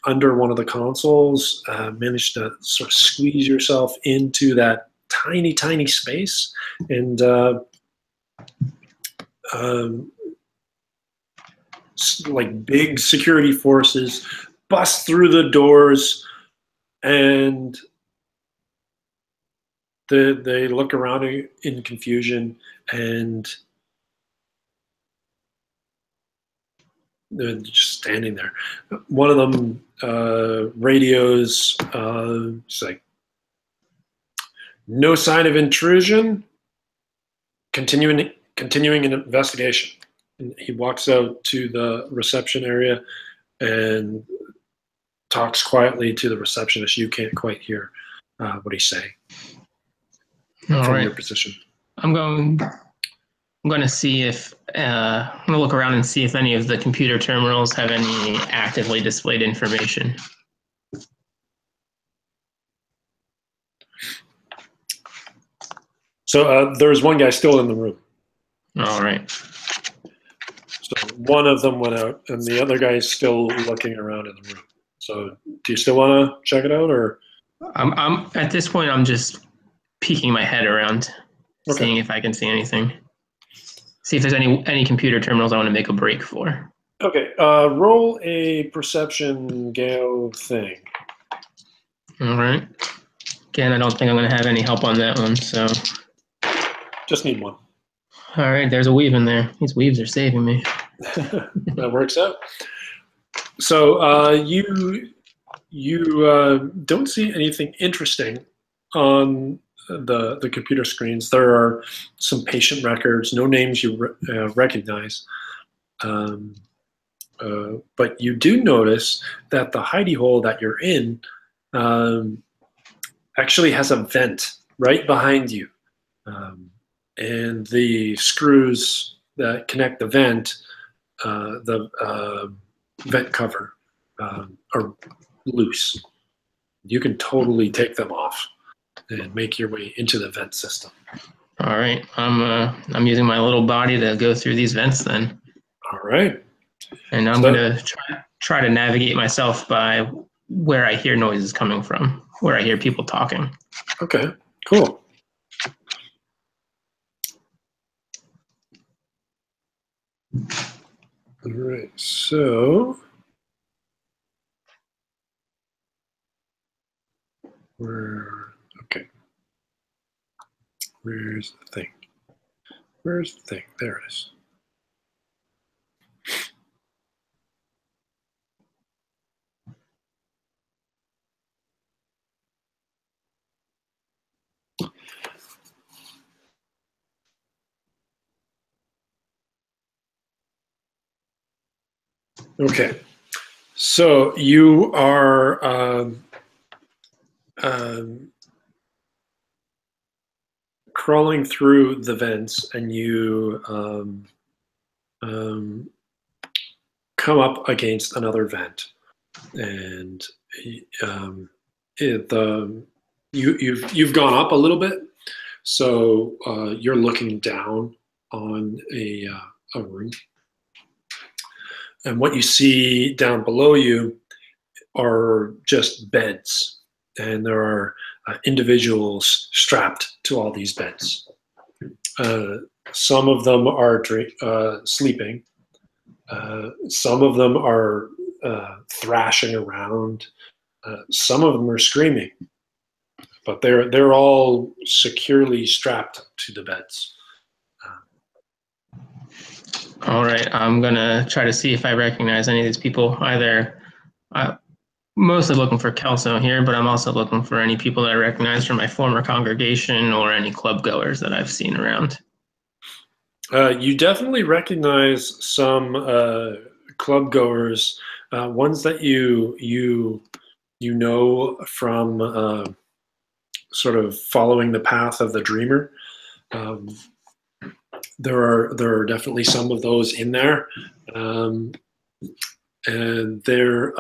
A: under one of the consoles. Managed to sort of squeeze yourself into that tiny space, and like big security forces bust through the doors, and they look around in confusion, and they're just standing there. One of them radios, it's like, no sign of intrusion. Continuing an investigation. And he walks out to the reception area and talks quietly to the receptionist. You can't quite hear what he's saying from your position.
B: I'm going to see if I'm going to look around and see if any of the computer terminals have any actively displayed information.
A: So there's one guy still in the room.
B: All right.
A: So one of them went out, and the other guy is still looking around in the room. So do you still want to check it out, or?
B: I'm at this point. I'm just peeking my head around,
A: Okay.
B: seeing if I can see anything. See if there's any computer terminals I want to make a break for.
A: Okay. Roll a perception Gale thing.
B: All right. Again, I don't think I'm going to have any help on that one, so.
A: Just need 1.
B: All right, there's a weave in there. These weaves are saving me.
A: That works out. So you don't see anything interesting on the computer screens. There are some patient records, no names you recognize. But you do notice that the hidey hole that you're in actually has a vent right behind you. And the screws that connect the vent, the vent cover, are loose. You can totally take them off and make your way into the vent system.
B: All right, I'm using my little body to go through these vents then.
A: All right.
B: And I'm going to try to navigate myself by where I hear noises coming from, where I hear people talking.
A: Okay, cool. All right, so okay. Where's the thing? Where's the thing? There it is. Okay, so you are crawling through the vents, and you come up against another vent, and you've gone up a little bit, so you're looking down on a room, and what you see down below you are just beds, and there are individuals strapped to all these beds. Some of them are sleeping. Some of them are thrashing around. Some of them are screaming, but they're all securely strapped to the beds.
B: All right, I'm gonna try to see if I recognize any of these people. Either I'm mostly looking for Kelso here, but I'm also looking for any people that I recognize from my former congregation or any club goers that I've seen around.
A: You definitely recognize some club goers, ones that you know from sort of following the path of the dreamer. There are definitely some of those in there, and they're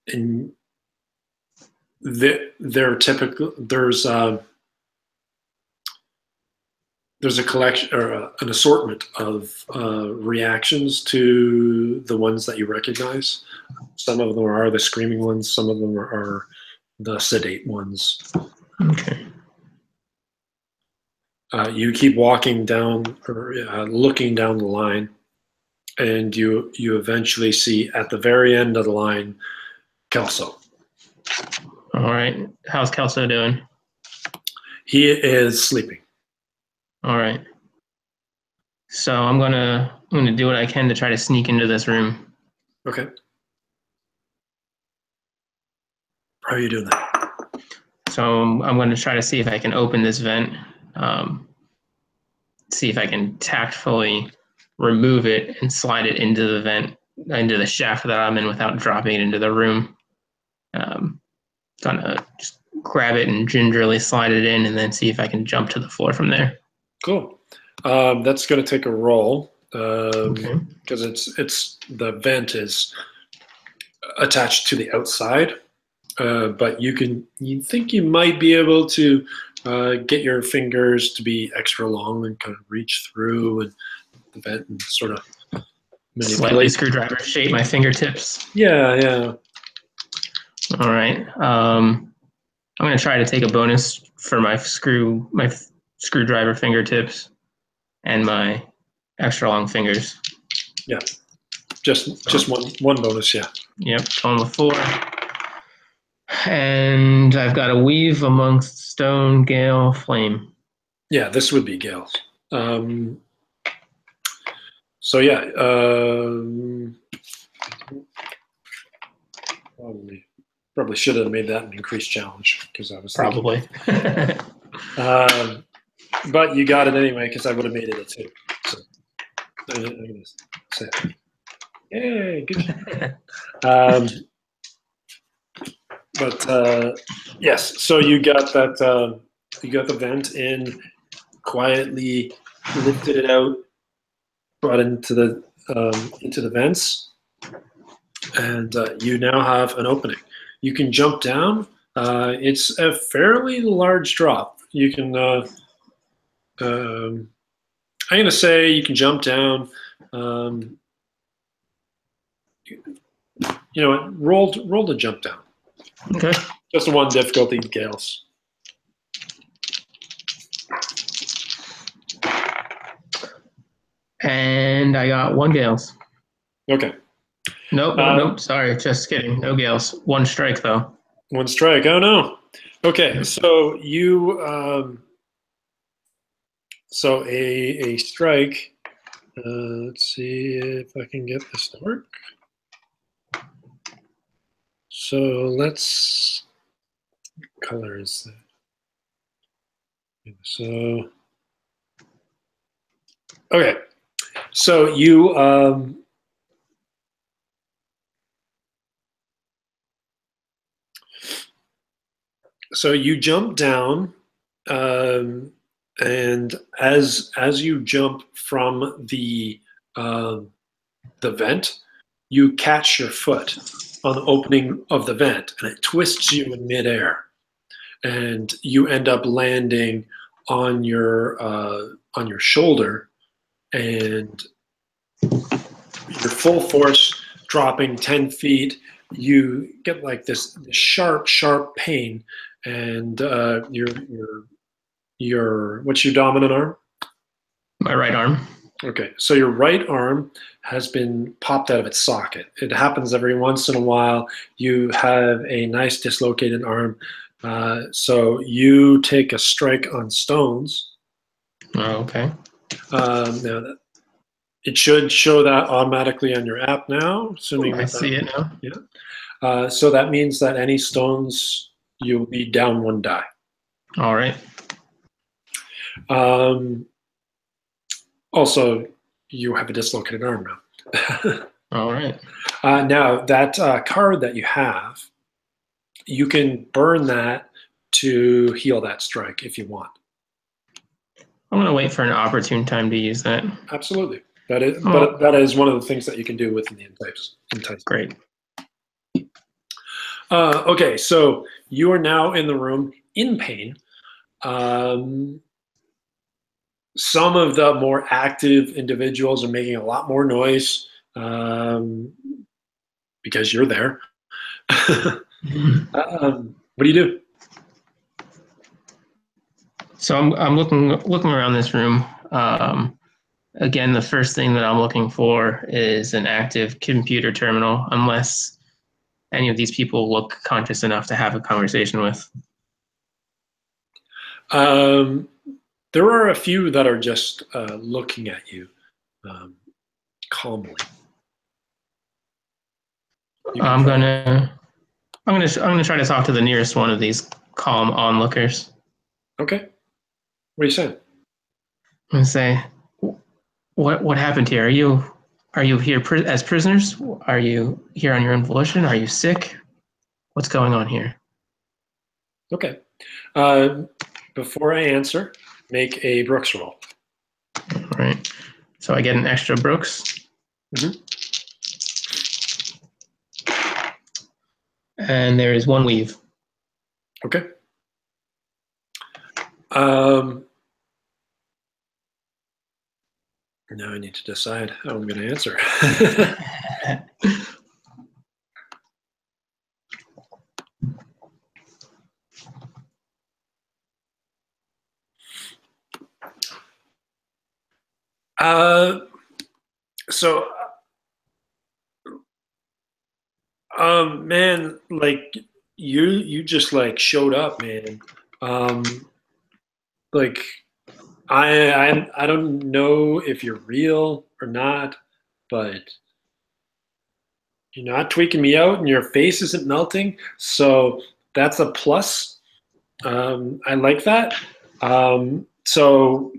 A: in they're typical. There's a collection or an assortment of reactions to the ones that you recognize. Some of them are the screaming ones. Some of them are the sedate ones.
B: Okay.
A: You keep walking down or looking down the line, and you eventually see at the very end of the line Kelso.
B: All right. How's Kelso doing?
A: He is sleeping.
B: All right. So I'm gonna do what I can to try to sneak into this room.
A: Okay. How are you doing that?
B: So I'm going to try to see if I can open this vent, see if I can tactfully remove it and slide it into the vent, into the shaft that I'm in without dropping it into the room. Gonna just grab it and gingerly slide it in and then see if I can jump to the floor from there.
A: Cool. That's going to take a roll
B: Okay.
A: because it's the vent is attached to the outside. But you think you might be able to get your fingers to be extra long and kind of reach through and the vent and sort of manipulate.
B: Slightly screwdriver shape my fingertips.
A: Yeah.
B: All right. I'm going to try to take a bonus for my screwdriver fingertips and my extra long fingers.
A: Yeah. Just one bonus, yeah.
B: Yep, going with 4. And I've got a weave amongst stone, gale, flame.
A: Yeah, this would be Gale's. So yeah, probably should have made that an increased challenge because I was
B: probably.
A: But you got it anyway because I would have made it a 2. So I'm gonna say, yay, good job. But yes, so you got that. You got the vent in, quietly lifted it out, brought into the vents, and you now have an opening. You can jump down. It's a fairly large drop. You can. I'm going to say you can jump down. You know what? Roll the jump down.
B: Okay.
A: Just a 1 difficulty, Gales.
B: And I got 1 gales.
A: Okay.
B: Nope. Sorry, just kidding. No gales. 1 strike though.
A: 1 strike. Oh no. Okay, so you so a strike. Let's see if I can get this to work. So let's. What color is that? So. Okay, so you jump down, and as you jump from the vent, you catch your foot on the opening of the vent, and it twists you in midair, and you end up landing on your shoulder, and your full force dropping 10 feet you get like this sharp pain, and your what's your dominant arm?
B: My right arm.
A: Okay, so your right arm has been popped out of its socket. It happens every once in a while. You have a nice dislocated arm. So you take a strike on stones.
B: Oh, okay.
A: Now, it should show that automatically on your app now, assuming
B: I
A: that
B: see it now.
A: yeah. So that means that any stones, you'll be down one die.
B: All right.
A: Um, Also, you have a dislocated arm now.
B: All right.
A: Now, that card that you have, you can burn that to heal that strike if you want.
B: I'm gonna wait for an opportune time to use that.
A: Absolutely. That is,
B: Oh,
A: but that is one of the things that you can do within the entice.
B: great.
A: Okay, so you are now in the room in pain. Um, some of the more active individuals are making a lot more noise because you're there. What do you do?
B: So I'm looking around this room. Again, the first thing that I'm looking for is an active computer terminal, unless any of these people look conscious enough to have a conversation with.
A: Um, there are a few that are just looking at you um, calmly.
B: I'm gonna try to talk to the nearest one of these calm onlookers
A: Okay. What are you saying?
B: and say, what happened here? Are you here as prisoners? Are you here on your own volition? Are you sick? What's going on here?
A: Okay. Before I answer, make a Brooks roll.
B: All right. So I get an extra Brooks.
A: Mm-hmm.
B: And there is one weave.
A: Okay. Now I need to decide how I'm going to answer. uh, so, man, like you just like showed up, man. Um, like I don't know if you're real or not, but you're not tweaking me out, and your face isn't melting, so that's a plus. I like that. So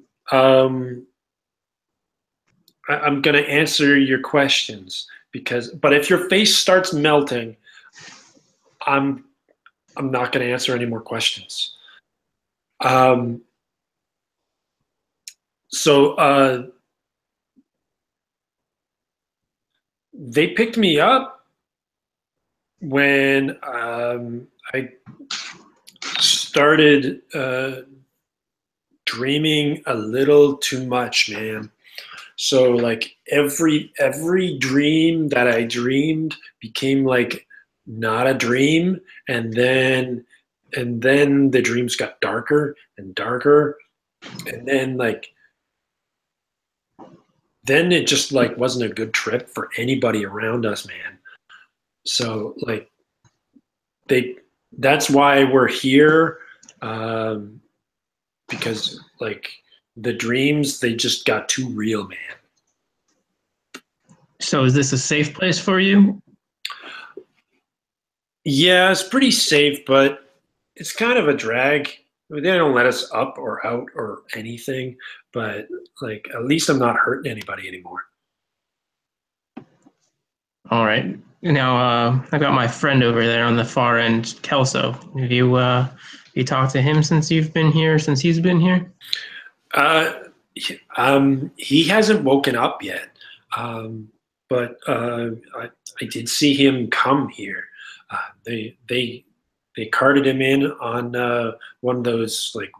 A: I'm going to answer your questions but if your face starts melting, I'm I'm not going to answer any more questions. Um, so they picked me up when I started dreaming a little too much, man. So like every dream that I dreamed became like not a dream, and then the dreams got darker and darker, and then it just like wasn't a good trip for anybody around us, man. So like they that's why we're here, um, because like the dreams, they just got too real, man.
B: So is this a safe place for you?
A: Yeah, it's pretty safe, but it's kind of a drag. I mean, they don't let us up or out or anything, but like at least I'm not hurting anybody anymore.
B: All right. Now I've got my friend over there on the far end, Kelso. Have you talked to him since you've been here? Since he's been here?
A: Uh, he hasn't woken up yet, but I did see him come here. They carted him in on one of those like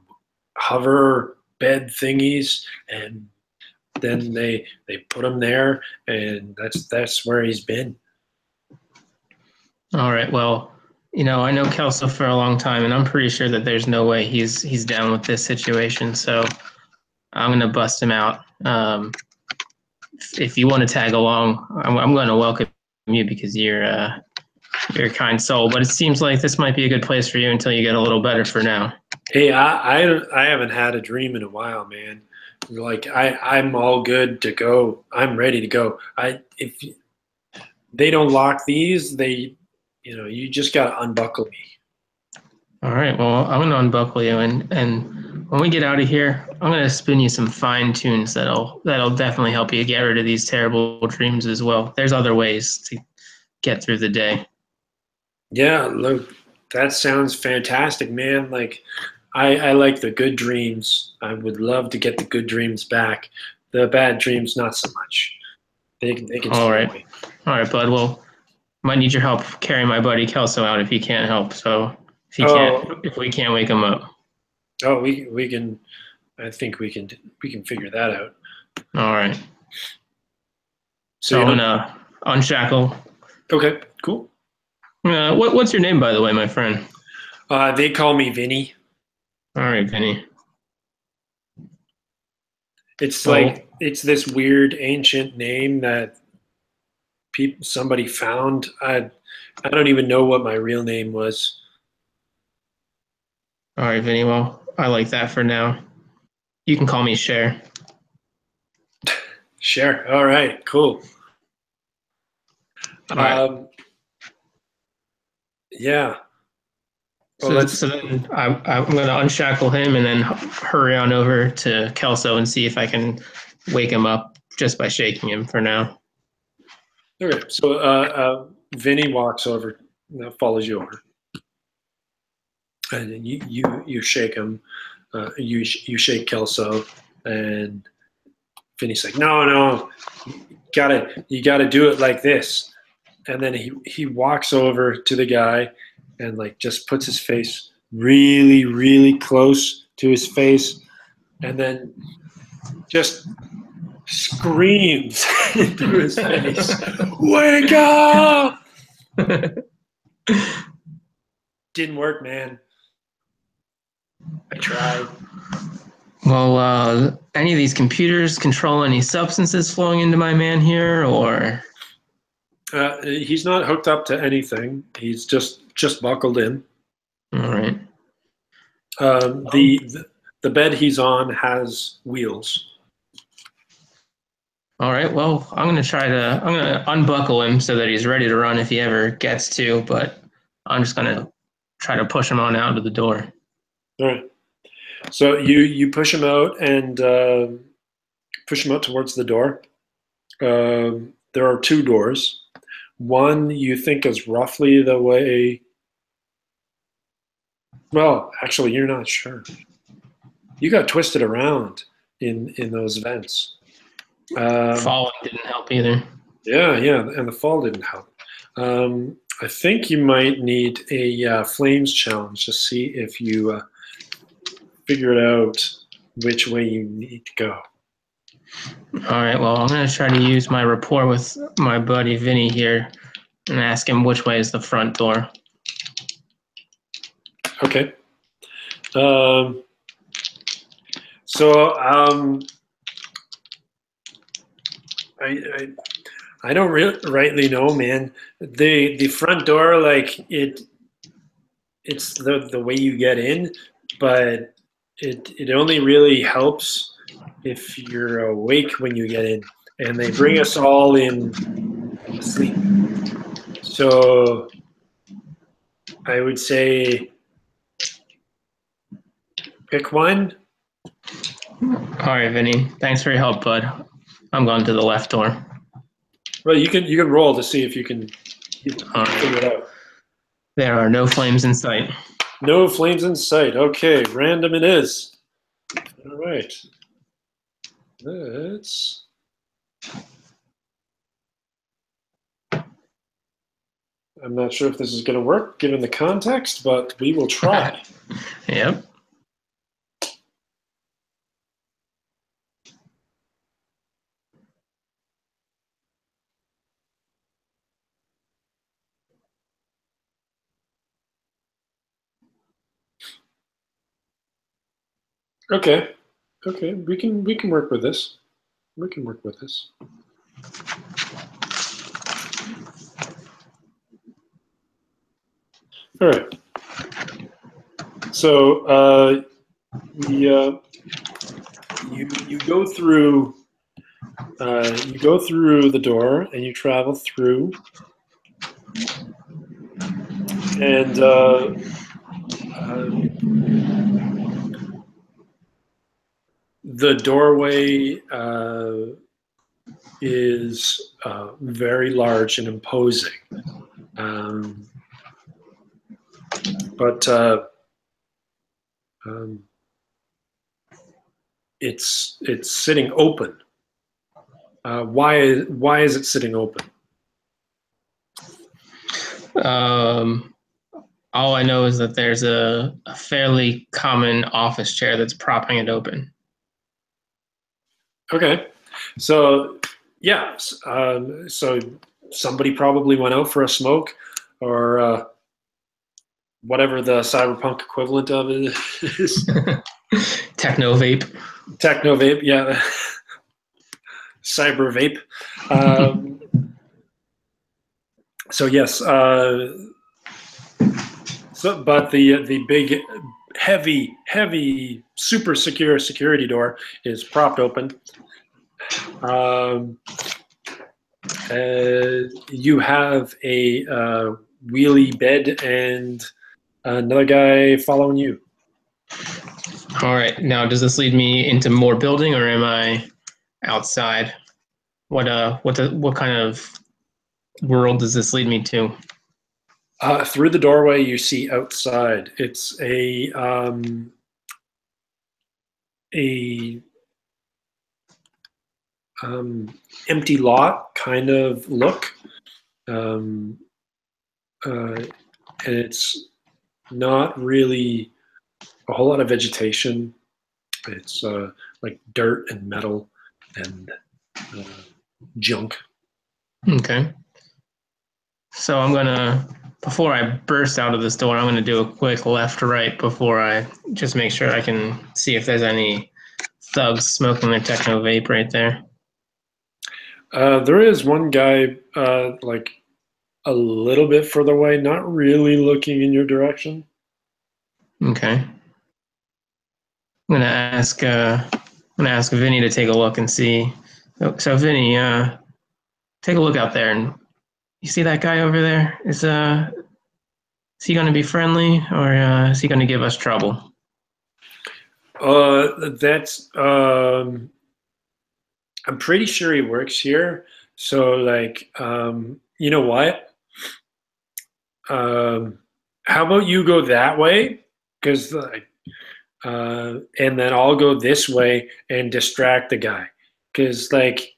A: hover bed thingies, and then they put him there, and that's where he's been.
B: All right. Well, I know Kelso for a long time, and I'm pretty sure that there's no way he's down with this situation. So I'm gonna bust him out. If you want to tag along, I'm going to welcome you because you're a kind soul. But it seems like this might be a good place for you until you get a little better for now.
A: Hey, I haven't had a dream in a while, man. Like I'm all good to go. I'm ready to go. If they don't lock these, you just gotta unbuckle me.
B: All right. Well, I'm going to unbuckle you, and when we get out of here, I'm going to spin you some fine tunes that'll definitely help you get rid of these terrible dreams as well. There's other ways to get through the day.
A: Yeah, look, that sounds fantastic, man. Like I like the good dreams. I would love to get the good dreams back. The bad dreams, not so much. They can
B: All
A: stay
B: right.
A: away.
B: All right, bud. Well, might need your help carrying my buddy Kelso out if he can't help. So
A: Oh,
B: if we can't wake him up.
A: we can. I think we can figure that out.
B: All right.
A: So
B: So
A: you
B: I'm
A: don't.
B: gonna unshackle.
A: Okay, cool.
B: What's your name, by the way, my friend?
A: They call me Vinny.
B: All right, Vinny.
A: It's
B: Well,
A: like it's this weird ancient name that somebody found. I don't even know what my real name was.
B: all right, Vinny. Well, I like that for now. You can call me Cher.
A: Sure. All right. Cool.
B: All right.
A: Yeah. Well,
B: So then I'm going to unshackle him and then hurry on over to Kelso and see if I can wake him up just by shaking him for now.
A: okay. So Vinny walks over, follows you over, and you shake him. You shake Kelso, and Vinny's like, no, no, you gotta do it like this. And then he walks over to the guy, and like just puts his face really really close to his face, and then just screams into his face, "Wake up!" Didn't work, man. I tried.
B: Well, any of these computers control any substances flowing into my man here, or?
A: He's not hooked up to anything. He's just buckled in.
B: All right.
A: Um, the, the the bed he's on has wheels.
B: All right. Well, I'm gonna unbuckle him so that he's ready to run if he ever gets to, but I'm just gonna try to push him on out of the door.
A: All right. So you push him out and push him out towards the door. There are two doors. One you think is roughly the way. Well, actually, you're not sure. You got twisted around in those vents. Um,
B: Falling didn't help either.
A: yeah, yeah, and the fall didn't help. I think you might need a flames challenge to see if you figure it out which way you need to go.
B: All right. Well, I'm gonna try to use my rapport with my buddy Vinny here and ask him which way is the front door.
A: Okay. Um, so I I don't rightly know, man. The front door, like it's the way you get in, but it only really helps if you're awake when you get in, and they bring us all in asleep. So I would say pick one.
B: All right, Vinny. Thanks for your help, bud. I'm going to the left door.
A: Well, you can roll to see if you
B: All
A: can figure
B: right.
A: it out.
B: There are no flames in sight.
A: No flames in sight. Okay, random it is. All right. Let's. I'm not sure if this is going to work given the context, but we will try.
B: Yep.
A: Okay. Okay. We can work with this. We can work with this. All right. So you go through the door and you travel through, and the doorway is very large and imposing, but um, it's sitting open. Why is it sitting open?
B: Um, all I know is that there's a fairly common office chair that's propping it open.
A: Okay, so yeah, so somebody probably went out for a smoke, or whatever the cyberpunk equivalent of it is.
B: Techno vape.
A: Techno vape, yeah, cyber vape. Um, so yes, but the big, heavy, super secure security door is propped open. Um, you have a wheelie bed and another guy following you.
B: All right. Now, does this lead me into more building, or am I outside? What kind of world does this lead me to?
A: Through the doorway, you see outside. It's a empty lot kind of look, um, and it's not really a whole lot of vegetation. It's like dirt and metal and uh, junk.
B: Okay. So I'm gonna, before I burst out of this door, I'm gonna do a quick left right before I just make sure I can see if there's any thugs smoking their techno vape right there.
A: There is one guy like a little bit further away, not really looking in your direction.
B: Okay. I'm gonna ask Vinny to take a look and see. So Vinny, take a look out there, and you see that guy over there? Is he gonna be friendly, or is he gonna give us trouble?
A: That's I'm pretty sure he works here. So like, you know what? Um, how about you go that way? Because like, and then I'll go this way and distract the guy. Because like,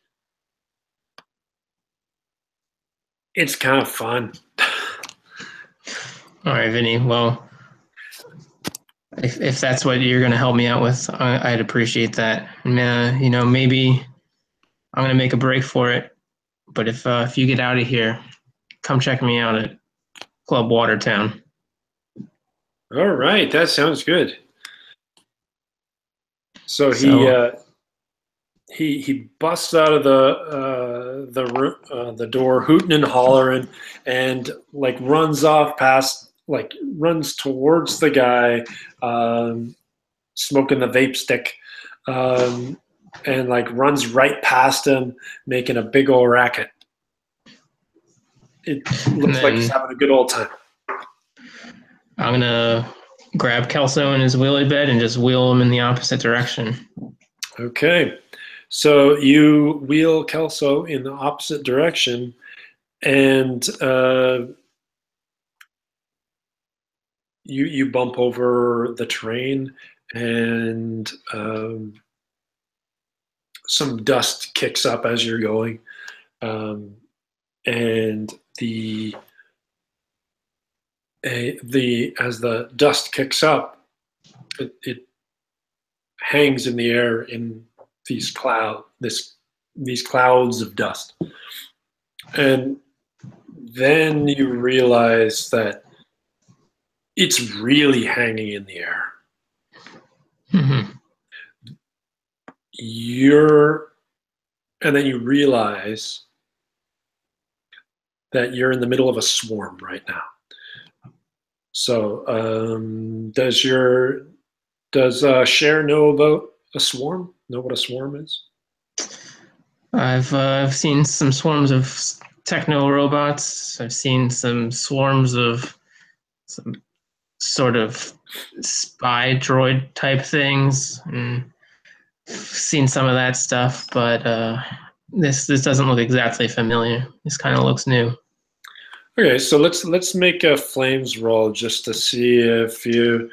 A: it's kind of fun.
B: All right, Vinny. Well, if that's what you're gonna help me out with, I'd appreciate that. You know, maybe I'm gonna make a break for it. But if you get out of here, come check me out at Club Watertown.
A: All right, that sounds good. So
B: So,
A: he busts out of the door, hooting and hollering, and like runs off past, like runs towards the guy, smoking the vape stick, um, and like runs right past him, making a big old racket. It
B: and
A: looks like he's
B: then
A: having a good old time.
B: I'm gonna grab Kelso in his wheelie bed and just wheel him in the opposite direction.
A: Okay, so you wheel Kelso in the opposite direction, and you bump over the train, and some dust kicks up as you're going, um, and the as the dust kicks up, it hangs in the air in these clouds of dust, and then you realize that it's really hanging in the air.
B: Mm-hmm.
A: you're, and then you realize that you're in the middle of a swarm right now. So, does Cher know about a swarm? Know what a swarm is?
B: I've seen some swarms of techno robots. I've seen some swarms of some sort of spy droid type things, and seen some of that stuff. But this doesn't look exactly familiar. This kind of looks new.
A: Okay, so let's make a flames roll just to see if your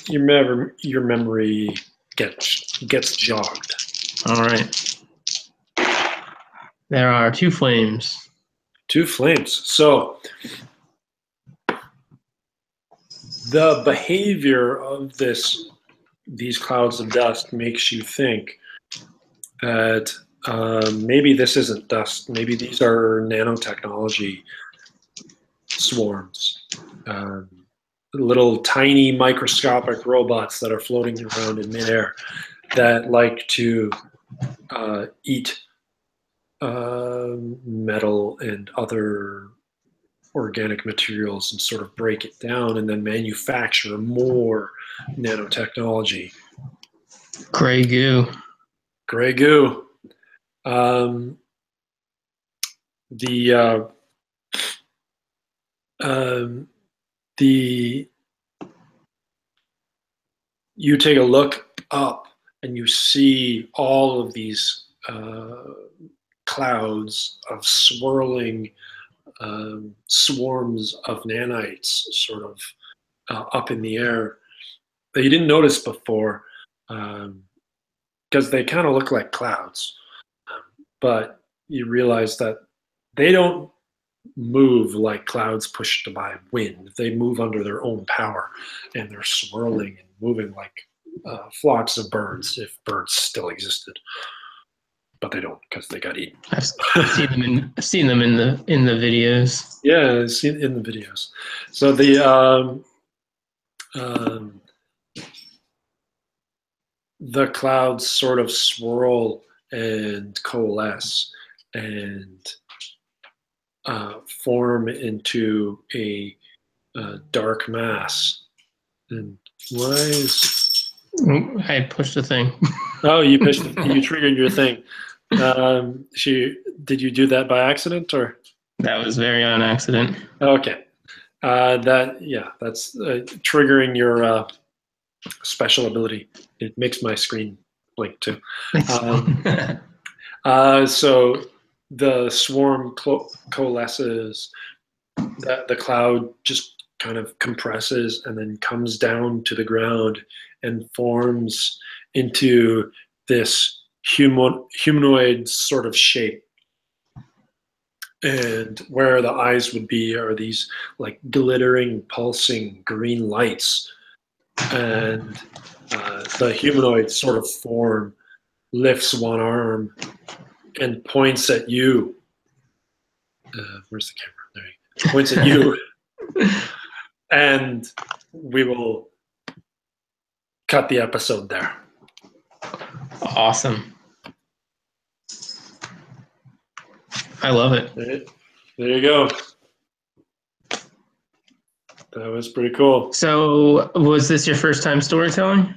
A: memory gets jogged.
B: All right. There are 2 flames.
A: 2 flames. So the behavior of these clouds of dust makes you think that maybe this isn't dust. Maybe these are nanotechnology swarms. Little tiny microscopic robots that are floating around in midair that like to eat metal and other organic materials and sort of break it down and then manufacture more nanotechnology.
B: Gray goo.
A: Gray goo. The you take a look up and you see all of these clouds of swirling swarms of nanites sort of up in the air that you didn't notice before because they kind of look like clouds. But you realize that they don't move like clouds pushed by wind. They move under their own power, and they're swirling and moving like flocks of birds, if birds still existed. But they don't because they got eaten.
B: I've seen them in the videos.
A: Yeah, I've seen in the videos. So the clouds sort of swirl and coalesce and form into a dark mass. And why is
B: I pushed the thing.
A: Oh, you triggered your thing. Did you do that by accident or?
B: That was very on accident.
A: Okay. That's triggering your special ability. It makes my screen blink too. So the swarm coalesces, the cloud just kind of compresses and then comes down to the ground and forms into this humanoid sort of shape. And where the eyes would be are these like glittering, pulsing green lights. And the humanoid sort of form lifts one arm and points at you. Where's the camera? There you go. Points at you. And we will cut the episode there.
B: Awesome. I love it.
A: There you go. That was pretty cool.
B: So, was this your first time storytelling?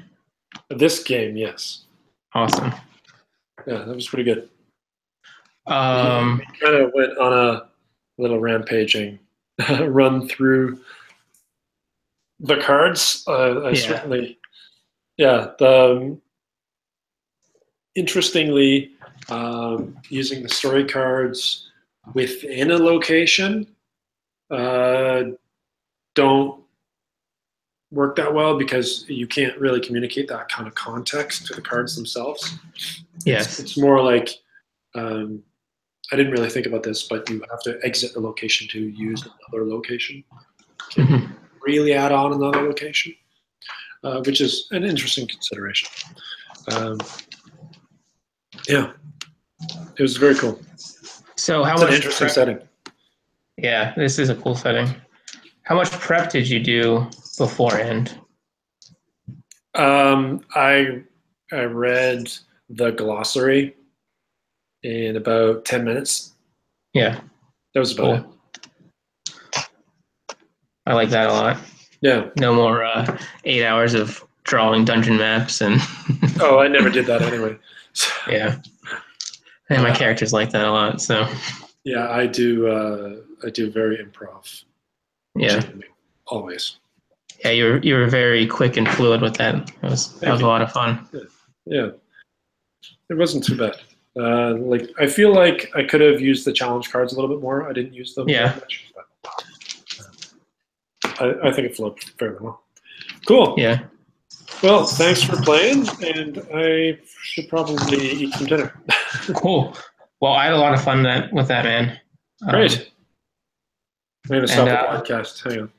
A: This game, yes.
B: Awesome.
A: Yeah, that was pretty good. We
B: Um,
A: kind of went on a little rampaging run through the cards. Certainly, yeah. Interestingly, using the story cards within a location don't work that well because you can't really communicate that kind of context to the cards themselves.
B: Yes.
A: It's more like, I didn't really think about this, but you have to exit a location to use another location. You can't really add on another location, which is an interesting consideration. Yeah, it was very cool.
B: So how
A: It's
B: much
A: an interesting setting.
B: Yeah, this is a cool setting. How much prep did you do beforehand?
A: I read the glossary in about 10 minutes.
B: Yeah,
A: That was about it.
B: I like that a lot.
A: Yeah.
B: No more 8 hours of drawing dungeon maps and.
A: Oh, I never did that anyway.
B: Yeah. And my characters like that a lot. So.
A: Yeah, I do. I do very improv.
B: Yeah.
A: Always.
B: Yeah, you were very quick and fluid with that. That was a lot of fun.
A: Yeah. It wasn't too bad. Like I feel like I could have used the challenge cards a little bit more. I didn't use them very much. But I think it flowed fairly well. Cool.
B: Yeah.
A: Well, thanks for playing, and I should probably eat some dinner.
B: Cool. Well, I had a lot of fun with that, man.
A: Great. I'm going to stop the podcast. Hang on.